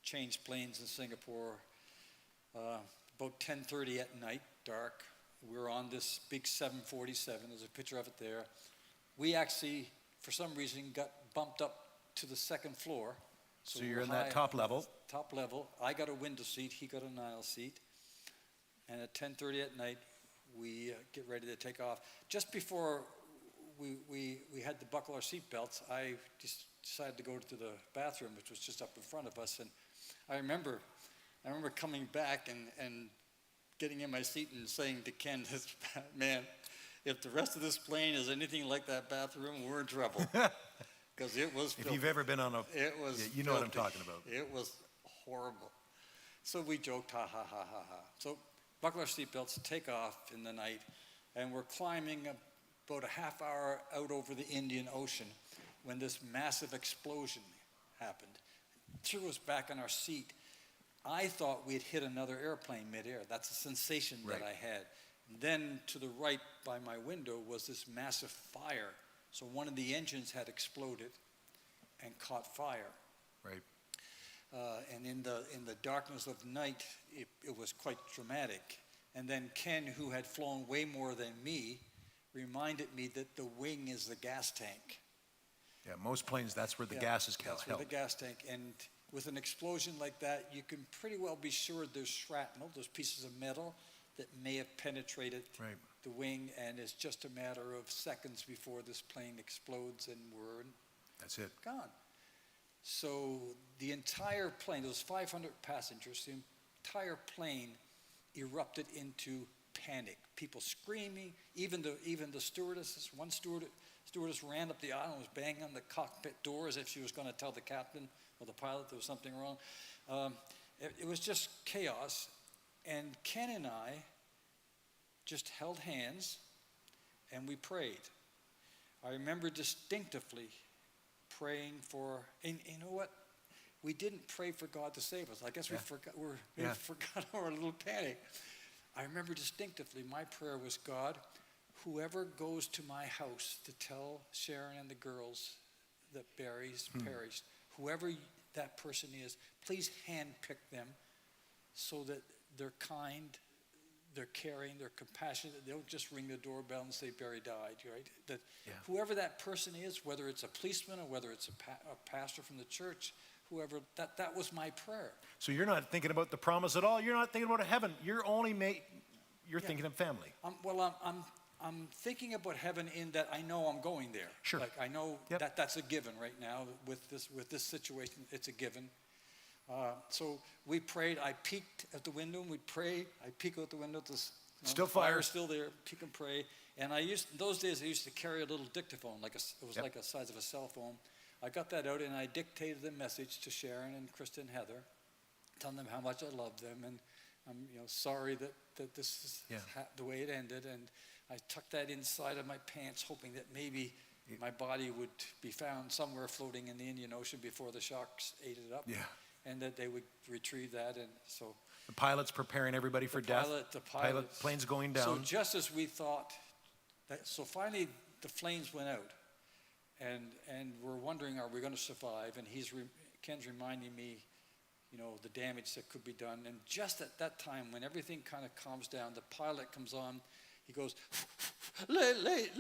changed planes in Singapore about 10:30 at night, dark. We were on this big 747. There's a picture of it there. We actually, for some reason, got bumped up to the second floor. So we you're were in that high top on level. the Top level. I got a window seat. He got an aisle seat. And at 10:30 at night, we get ready to take off. Just before we had to buckle our seatbelts, I just decided to go to the bathroom, which was just up in front of us. And I remember coming back and getting in my seat and saying to Ken, man, if the rest of this plane is anything like that bathroom, we're in trouble. Because it was filthy. If you've ever been on a, It was you know what I'm filthy. talking about. It was horrible. So we joked, ha, ha, ha, ha, ha. So buckle our seatbelts, take off in the night, and we're climbing about a half hour out over the Indian Ocean when this massive explosion happened. It threw us back on our seat. I thought we had hit another airplane midair. That's a sensation that I had. And then to the right by my window was this massive fire. So one of the engines had exploded and caught fire. Right. And in the darkness of night, it was quite dramatic. And then Ken, who had flown way more than me, reminded me that the wing is the gas tank. Yeah, most planes, that's where the gas is held. That's where the gas tank. And with an explosion like that, you can pretty well be sure there's shrapnel, there's pieces of metal that may have penetrated the wing, and it's just a matter of seconds before this plane explodes and we're That's it. gone. So the entire plane, those 500 passengers, the entire plane erupted into panic. People screaming, even the stewardesses. One stewardess ran up the aisle and was banging on the cockpit door as if she was going to tell the captain or the pilot there was something wrong. It was just chaos. And Ken and I just held hands and we prayed. I remember distinctively praying for, and you know what? We didn't pray for God to save us. I guess we forgot our little panic. I remember distinctively my prayer was, God, whoever goes to my house to tell Sharon and the girls that Barry's perished, whoever that person is, please handpick them so that they're kind, they're caring, they're compassionate. They don't just ring the doorbell and say Barry died, right? That whoever that person is, whether it's a policeman or whether it's a pastor from the church, whoever, that was my prayer. So you're not thinking about the promise at all. You're not thinking about heaven. You're only you're thinking of family. I'm thinking about heaven in that I know I'm going there. Sure. Like I know that's a given right now with this situation. It's a given. So we prayed. I peeked at the window and we prayed. I peek out the window to Still fire. Fire's still there. You can pray. And those days I used to carry a little dictaphone, it was Yep. like the size of a cell phone. I got that out and I dictated the message to Sharon and Krista and Heather, telling them how much I loved them, and I'm sorry that this is the way it ended. And I tucked that inside of my pants, hoping that maybe my body would be found somewhere floating in the Indian Ocean before the sharks ate it up. Yeah. And that they would retrieve that. And so The pilot's preparing everybody for death. the pilot, plane's going So down. just as we thought, so finally the flames went out, and we're wondering, are we going to survive? And Ken's reminding me, the damage that could be done. And just at that time, when everything kind of calms down, the pilot comes on. He goes, ladies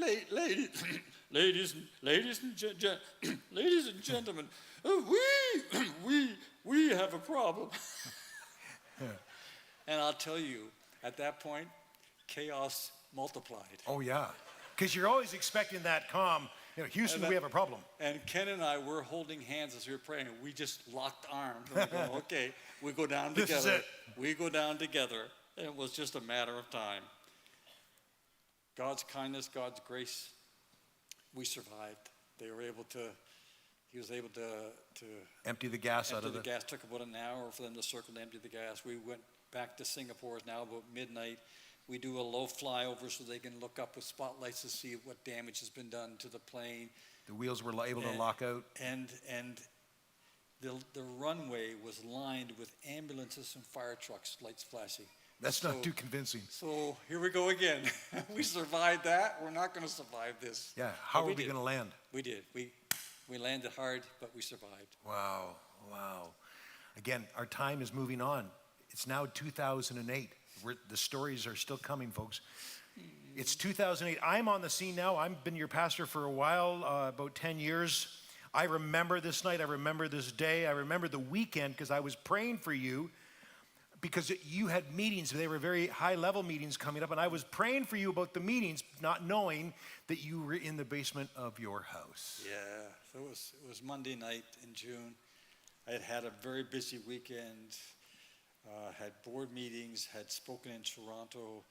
and gentlemen, we have a problem. And I'll tell you, at that point, chaos multiplied. Oh, yeah. Because you're always expecting that calm. Houston, we have a problem. And Ken and I were holding hands as we were praying. We just locked arms. And we go, okay, we go down together. This is it. We go down together. And it was just a matter of time. God's kindness, God's grace, we survived. He was able to Empty the gas out empty of the gas. Took about an hour for them to circle to empty the gas. We went back to Singapore. It's now about midnight. We do a low flyover so they can look up with spotlights to see what damage has been done to the plane. The wheels were able to lock out. And the runway was lined with ambulances and fire trucks, lights flashing. That's not too convincing. So here we go again. We survived that. We're not going to survive this. Yeah, how But are we going to land? We did. We landed hard, but we survived. Wow. Again, our time is moving on. It's now 2008. The stories are still coming, folks. It's 2008. I'm on the scene now. I've been your pastor for a while, about 10 years. I remember this night. I remember this day. I remember the weekend because I was praying for you because you had meetings. They were very high-level meetings coming up, and I was praying for you about the meetings, not knowing that you were in the basement of your house. Yeah, it was Monday night in June. I had had a very busy weekend. Had board meetings, had spoken in Toronto.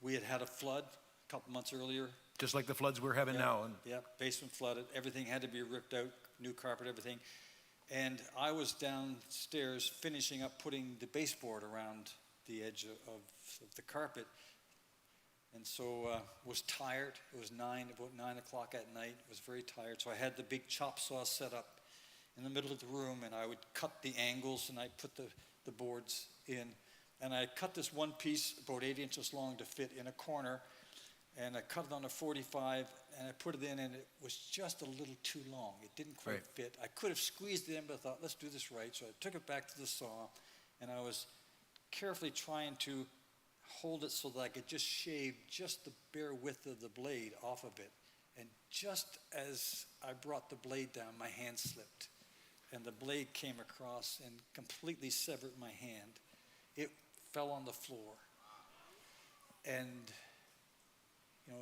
We had a flood a couple months earlier. Just like the floods we're having now. Yeah, basement flooded. Everything had to be ripped out, new carpet, everything. And I was downstairs finishing up putting the baseboard around the edge of the carpet. And so was tired. It was about 9 o'clock at night. I was very tired. So I had the big chop saw set up in the middle of the room, and I would cut the angles, and I put the boards in. And I cut this one piece about 8 inches long to fit in a corner, and I cut it on a 45, and I put it in, and it was just a little too long. It didn't quite fit. I could have squeezed it in, but I thought, let's do this right. So I took it back to the saw, and I was carefully trying to hold it so that I could just shave just the bare width of the blade off of it. And just as I brought the blade down, my hand slipped. And the blade came across and completely severed my hand. It fell on the floor. And,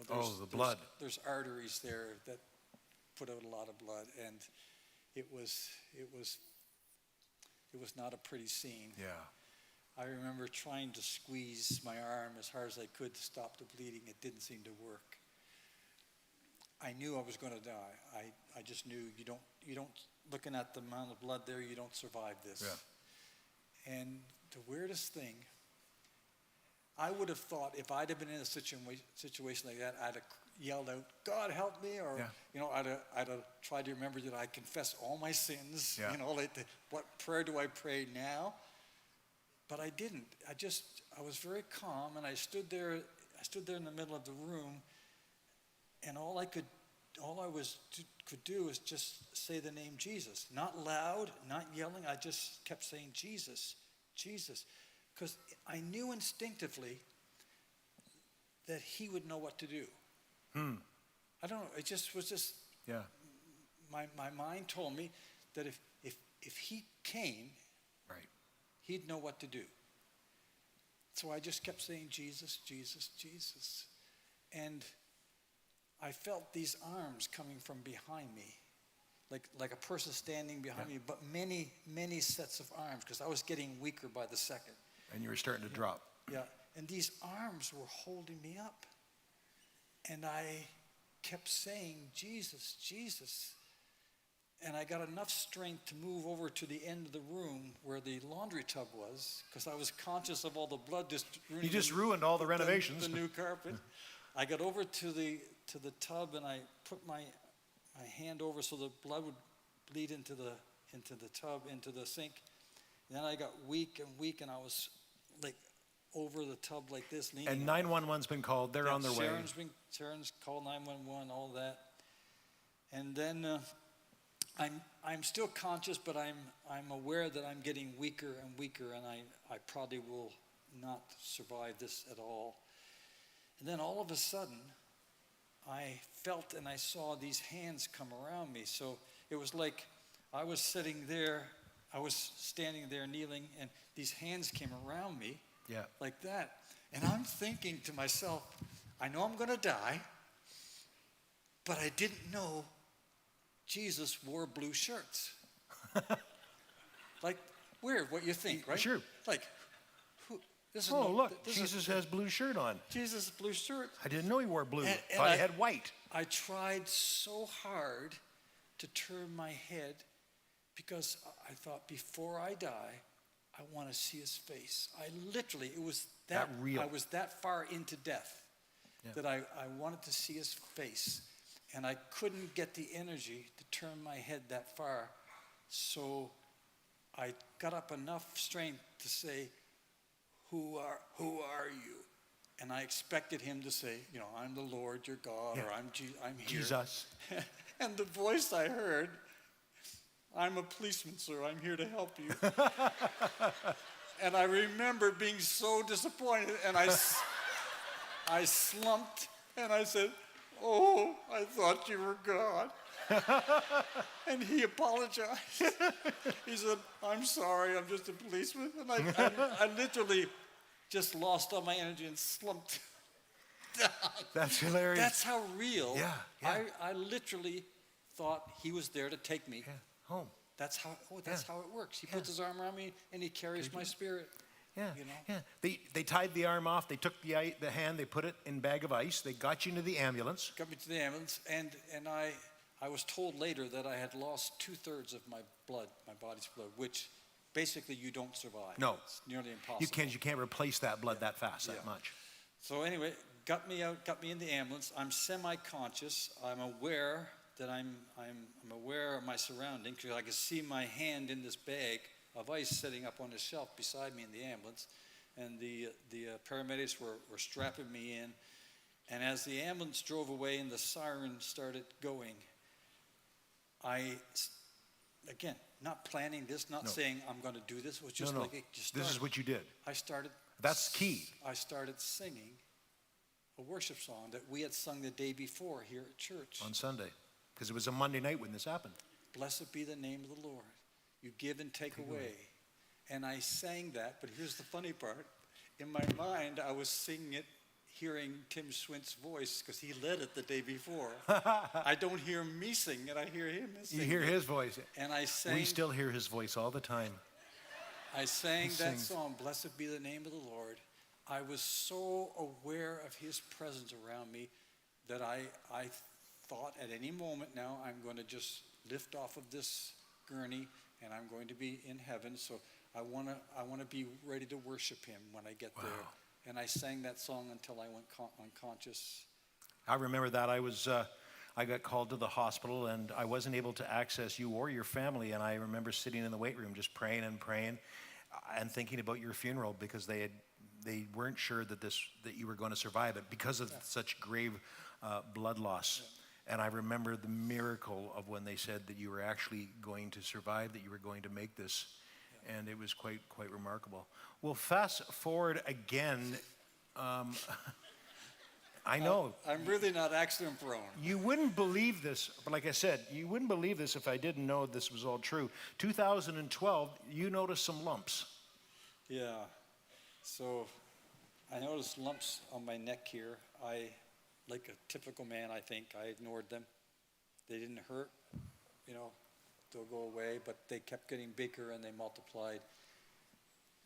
the blood. There's arteries there that put out a lot of blood. And it was not a pretty scene. Yeah. I remember trying to squeeze my arm as hard as I could to stop the bleeding. It didn't seem to work. I knew I was going to die. I just knew you don't, looking at the amount of blood there, you don't survive this. Yeah. And the weirdest thing, I would have thought if I'd have been in a situation like that, I'd have yelled out, God help me, or, I'd have tried to remember that I confess all my sins. Yeah. What prayer do I pray now? But I didn't. I was very calm, and I stood there in the middle of the room, and all I could do is just say the name Jesus. Not loud, not yelling. I just kept saying Jesus, Jesus. Because I knew instinctively that he would know what to do. I don't know. It just was just, my mind told me that if he came, he'd know what to do. So I just kept saying Jesus, Jesus, Jesus. And I felt these arms coming from behind me, like a person standing behind me, but many, many sets of arms, because I was getting weaker by the second. And you were starting to drop. Yeah, and these arms were holding me up. And I kept saying, Jesus, Jesus. And I got enough strength to move over to the end of the room where the laundry tub was, because I was conscious of all the blood just ruining. You just ruined all the renovations. The new carpet. I got over to the tub and I put my hand over so the blood would bleed into the tub, into the sink. And then I got weak and I was like over the tub like this, leaning. And 911's been called. They're on their way. Sharon's called 911, all that. And then I'm still conscious, but I'm aware that I'm getting weaker and weaker, and I probably will not survive this at all. And then all of a sudden, I felt and I saw these hands come around me. So it was like I was sitting there, I was standing there kneeling, and these hands came around me. Yeah. Like that. And I'm thinking to myself, I know I'm going to die, but I didn't know Jesus wore blue shirts. Like, weird what you think, right? Sure. Like, who? This is Oh, no, look, this Jesus has blue shirt on. Jesus blue shirt. I didn't know he wore blue. And Thought he had white. I tried so hard to turn my head because I thought, before I die, I want to see his face. I literally, it was that real. I was that far into death that I wanted to see his face. And I couldn't get the energy to turn my head that far. So I got up enough strength to say, who are you? And I expected him to say, I'm the Lord, your God, or I'm here. Jesus. And the voice I heard, I'm a policeman, sir. I'm here to help you. And I remember being so disappointed, and I slumped, and I said, oh, I thought you were God. And he apologized. He said, I'm sorry, I'm just a policeman. And I literally just lost all my energy and slumped down. That's hilarious. That's how real. Yeah. I literally thought he was there to take me home. That's how it works. He puts his arm around me and he carries my spirit. Yeah. They tied the arm off. They took the hand. They put it in a bag of ice. They got you into the ambulance. Got me to the ambulance, and I was told later that I had lost 2/3 of my blood, my body's blood, which basically you don't survive. No, it's nearly impossible. You can't replace that blood that fast, that much. So anyway, got me out, got me in the ambulance. I'm semi-conscious. I'm aware that I'm aware of my surroundings because I could see my hand in this bag of ice sitting up on the shelf beside me in the ambulance, and the paramedics were strapping me in. And as the ambulance drove away and the siren started going, again, not planning this, not saying I'm going to do this, it was just like it just started. This is what you did. That's key. I started singing a worship song that we had sung the day before here at church. On Sunday, because it was a Monday night when this happened. Blessed be the name of the Lord. You give and take away. And I sang that, but here's the funny part. In my mind, I was singing it, hearing Tim Swint's voice, because he led it the day before. I don't hear me sing it, I hear him sing it. You hear his voice. And I sang. We still hear his voice all the time. I sang that song, Blessed be the name of the Lord. I was so aware of his presence around me that I thought at any moment now I'm going to just lift off of this gurney and I'm going to be in heaven. So I want to be ready to worship him when I get there. And I sang that song until I went unconscious. I remember that. I got called to the hospital and I wasn't able to access you or your family. And I remember sitting in the weight room just praying and thinking about your funeral because they weren't sure that you were going to survive it because of such grave blood loss. And I remember the miracle of when they said that you were actually going to survive, that you were going to make this. And it was quite remarkable. Well, fast forward again. I know. I'm really not accident prone. You wouldn't believe this, but like I said, you wouldn't believe this if I didn't know this was all true. 2012, you noticed some lumps. Yeah. So I noticed lumps on my neck here. Like a typical man, I think, I ignored them. They didn't hurt, they'll go away, but they kept getting bigger and they multiplied.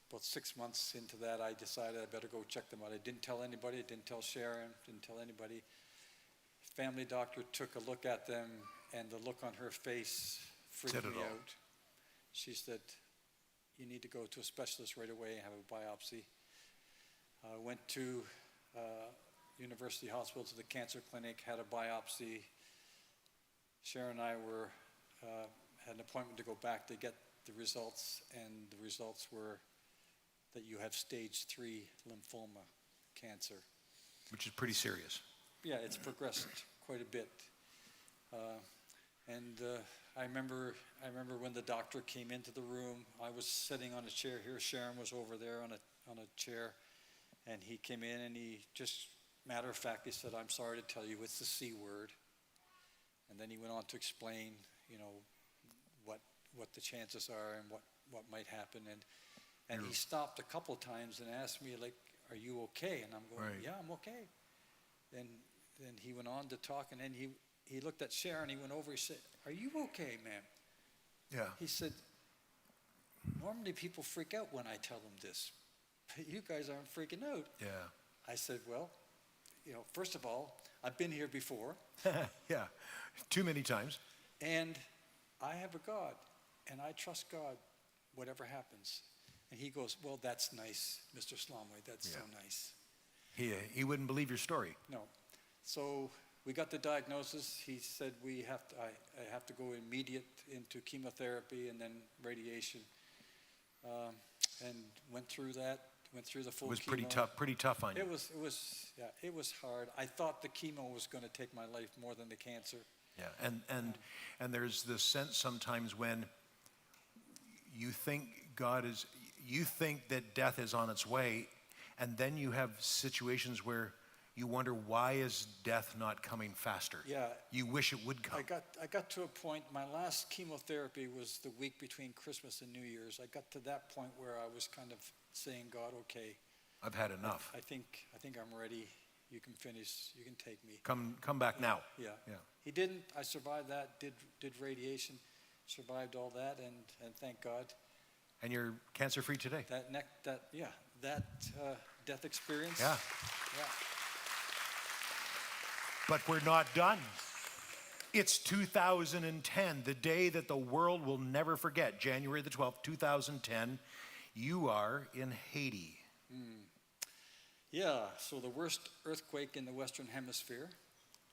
about 6 months into that, I decided I better go check them out. I didn't tell anybody. I didn't tell Sharon. Didn't tell anybody. Family doctor took a look at them, and the look on her face freaked Said it me all. out. She said, "You need to go to a specialist right away and have a biopsy." I went to University Hospital, to the cancer clinic, had a biopsy. Sharon and I had an appointment to go back to get the results, and the results were that you have stage 3 lymphoma cancer. Which is pretty serious. Yeah, it's progressed quite a bit. I remember when the doctor came into the room, I was sitting on a chair here, Sharon was over there on a chair, and he came in and he just, matter of fact, he said, "I'm sorry to tell you, it's the C word." And then he went on to explain, what the chances are and what might happen. And he stopped a couple times and asked me, like, "Are you okay?" And I'm going, Right. "Yeah, I'm okay." Then he went on to talk, and then he looked at Sharon, he went over, he said, "Are you okay, ma'am?" Yeah. He said, "Normally people freak out when I tell them this, but you guys aren't freaking out." Yeah. I said, "Well, first of all, I've been here before, Yeah. Too many times. and I have a God, and I trust God, whatever happens." And he goes, "Well, that's nice, Mr. Slomway, that's so Yeah. nice." He wouldn't believe your story. No. So we got the diagnosis. He said I have to go immediate into chemotherapy and then radiation. And went through that, went through the full It was chemo. pretty tough on you. It was hard. I thought the chemo was going to take my life more than the cancer. Yeah, and there's this sense sometimes when you think you think that death is on its way, and then you have situations where you wonder, why is death not coming faster? Yeah. You wish it would come. I got to a point, my last chemotherapy was the week between Christmas and New Year's. I got to that point where I was kind of saying, "God, okay, I've had enough. I think I'm ready. You can finish, you can take me." Come back now. Yeah. Yeah. He didn't. I survived that, did radiation, survived all that, and thank God. And you're cancer-free today. That death experience. Yeah. Yeah. But we're not done. It's 2010, the day that the world will never forget. January the 12th, 2010. You are in Haiti. Yeah, so the worst earthquake in the Western Hemisphere.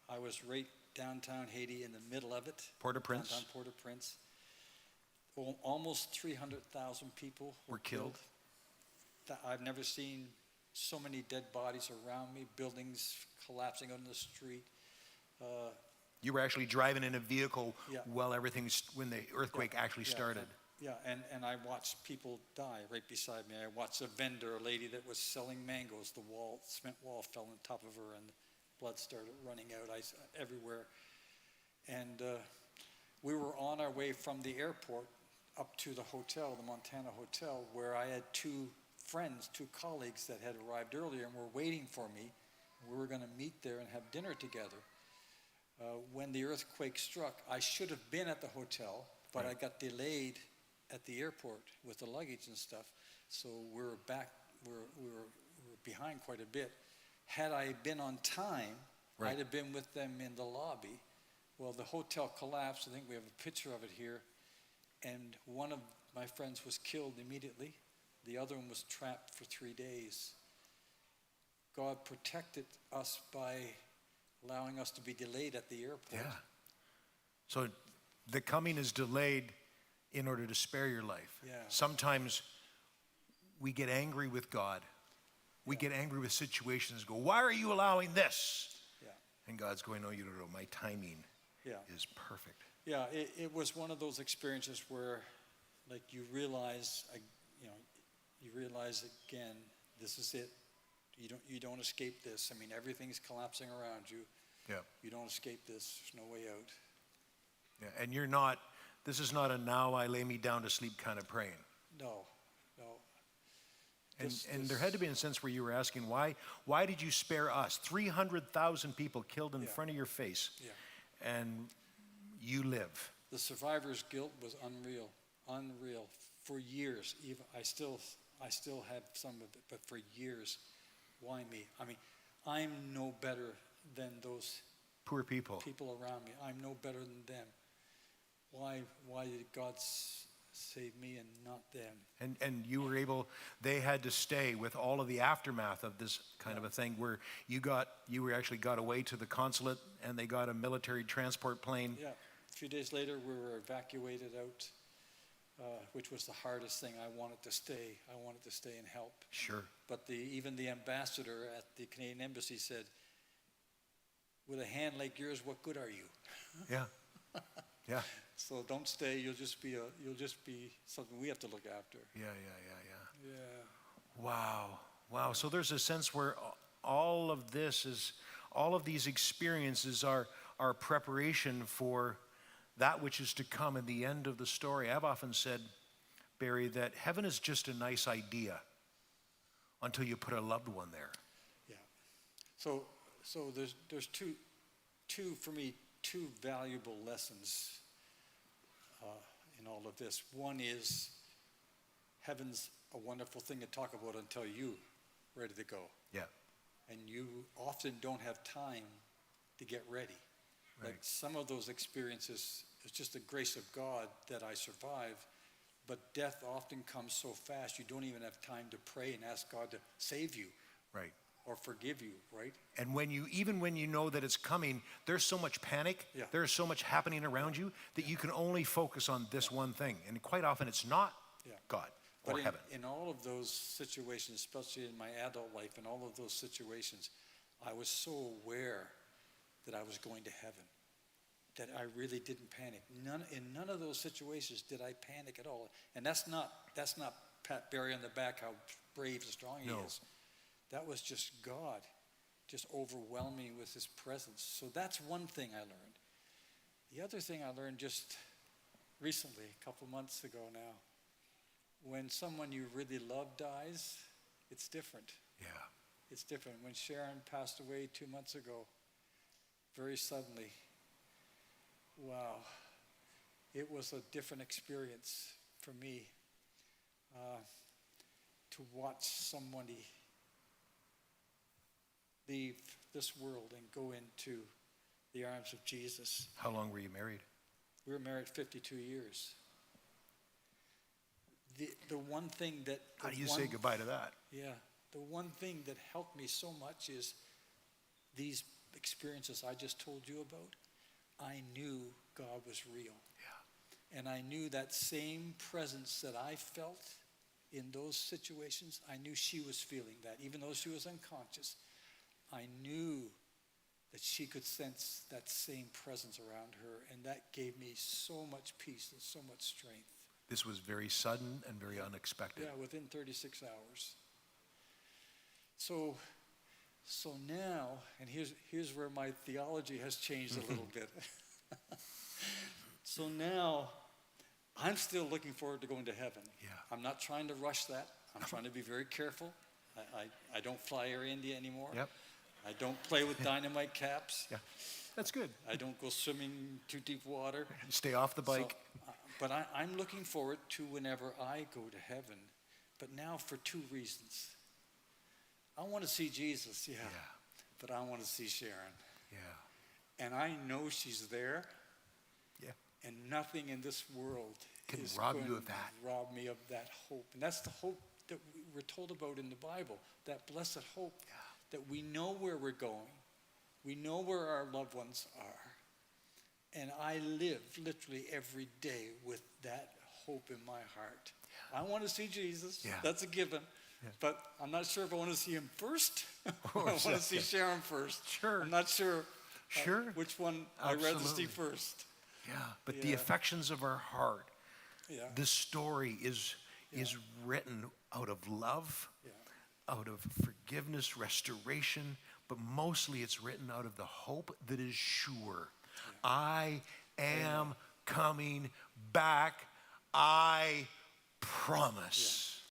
I was right downtown Haiti in the middle of it. Port-au-Prince. Downtown Port-au-Prince. Almost 300,000 people Were killed. I've never seen so many dead bodies around me, buildings collapsing on the street. You were actually driving in a vehicle Yeah. while when the earthquake actually started. Yeah, and I watched people die right beside me. I watched a vendor, a lady that was selling mangoes. The cement wall fell on top of her, and blood started running out everywhere. And we were on our way from the airport up to the hotel, the Montana Hotel, where I had two colleagues that had arrived earlier and were waiting for me. We were going to meet there and have dinner together. When the earthquake struck, I should have been at the hotel, but I got delayed at the airport with the luggage and stuff. So we were behind quite a bit. Had I been on time, Right. I'd have been with them in the lobby. Well, the hotel collapsed. I think we have a picture of it here. And one of my friends was killed immediately. The other one was trapped for 3 days. God protected us by allowing us to be delayed at the airport. Yeah. So the coming is delayed in order to spare your life. Yeah. Sometimes we get angry with God. We get angry with situations and go, why are you allowing this? Yeah. And God's going, no, you don't know. My timing Yeah. is perfect. Yeah, it was one of those experiences where, like, you realize again, this is it. You don't escape this. I mean, everything's collapsing around you. Yeah. You don't escape this. There's no way out. Yeah. And this is not a now I lay me down to sleep kind of praying. No. And there had to be a sense where you were asking, why did you spare us? 300,000 people killed in Yeah. front of your face. Yeah. And you live. The survivor's guilt was unreal for years. Even I still have some of it, but for years, why me? I mean, I'm no better than those Poor people. people around me. I'm no better than them. Why did God save me and not them? And you were able, they had to stay with all of the aftermath of this kind of a thing where you actually got away to the consulate and they got a military transport plane. Yeah, a few days later we were evacuated out, which was the hardest thing. I wanted to stay and help. Sure. But even the ambassador at the Canadian Embassy said, with a hand like yours, what good are you? Yeah. Yeah. So don't stay. You'll just be something we have to look after. Yeah. Yeah. Wow. So there's a sense where all of these experiences are preparation for that which is to come in the end of the story. I've often said, Barry, that heaven is just a nice idea until you put a loved one there. Yeah. So there's two valuable lessons in all of this. One is heaven's a wonderful thing to talk about until you're ready to go. Yeah. And you often don't have time to get ready. Right. Like some of those experiences, it's just the grace of God that I survived, but death often comes so fast you don't even have time to pray and ask God to save you. Right. Or forgive you, right? And even when you know that it's coming, there's so much panic, Yeah. there's so much happening around you that you can only focus on this one thing. And quite often it's not God or But heaven. in all of those situations, especially in my adult life, in all of those situations, I was so aware that I was going to heaven, that I really didn't panic. In none of those situations did I panic at all. And that's not pat Barry on the back how brave and strong he is. That was just God, just overwhelming with his presence. So that's one thing I learned. The other thing I learned just recently, a couple months ago now, when someone you really love dies, it's different. Yeah. It's different. When Sharon passed away 2 months ago, very suddenly, wow, it was a different experience for me to watch somebody leave this world and go into the arms of Jesus. How long were you married? We were married 52 years. The one thing that... How do you say goodbye to that? Yeah. The one thing that helped me so much is these experiences I just told you about. I knew God was real. Yeah. And I knew that same presence that I felt in those situations, I knew she was feeling that. Even though she was unconscious, I knew that she could sense that same presence around her, and that gave me so much peace and so much strength. This was very sudden and very unexpected. Yeah, within 36 hours. So now, and here's where my theology has changed a little bit. So now, I'm still looking forward to going to heaven. Yeah. I'm not trying to rush that. I'm trying to be very careful. I don't fly Air India anymore. Yep. I don't play with dynamite caps. Yeah. That's good. I don't go swimming too deep water. Stay off the bike. So, but I'm looking forward to whenever I go to heaven. But now for two reasons. I want to see Jesus, yeah. But I want to see Sharon. Yeah. And I know she's there. Yeah. And nothing in this world Can is rob going you of to that. rob me of that hope. And that's the hope that we're told about in the Bible, that blessed hope, that we know where we're going. We know where our loved ones are. And I live literally every day with that hope in my heart. I want to see Jesus. Yeah. That's a given. Yeah. But I'm not sure if I want to see him first. I Or want to see second. Sharon first. Sure. I'm not sure Sure. which one I'd rather see Absolutely. first. Yeah. But the Yeah. affections of our heart, Yeah. this story is written out of love, Yeah. out of forgiveness, restoration, but mostly it's written out of the hope that is sure. I am coming back. I promise.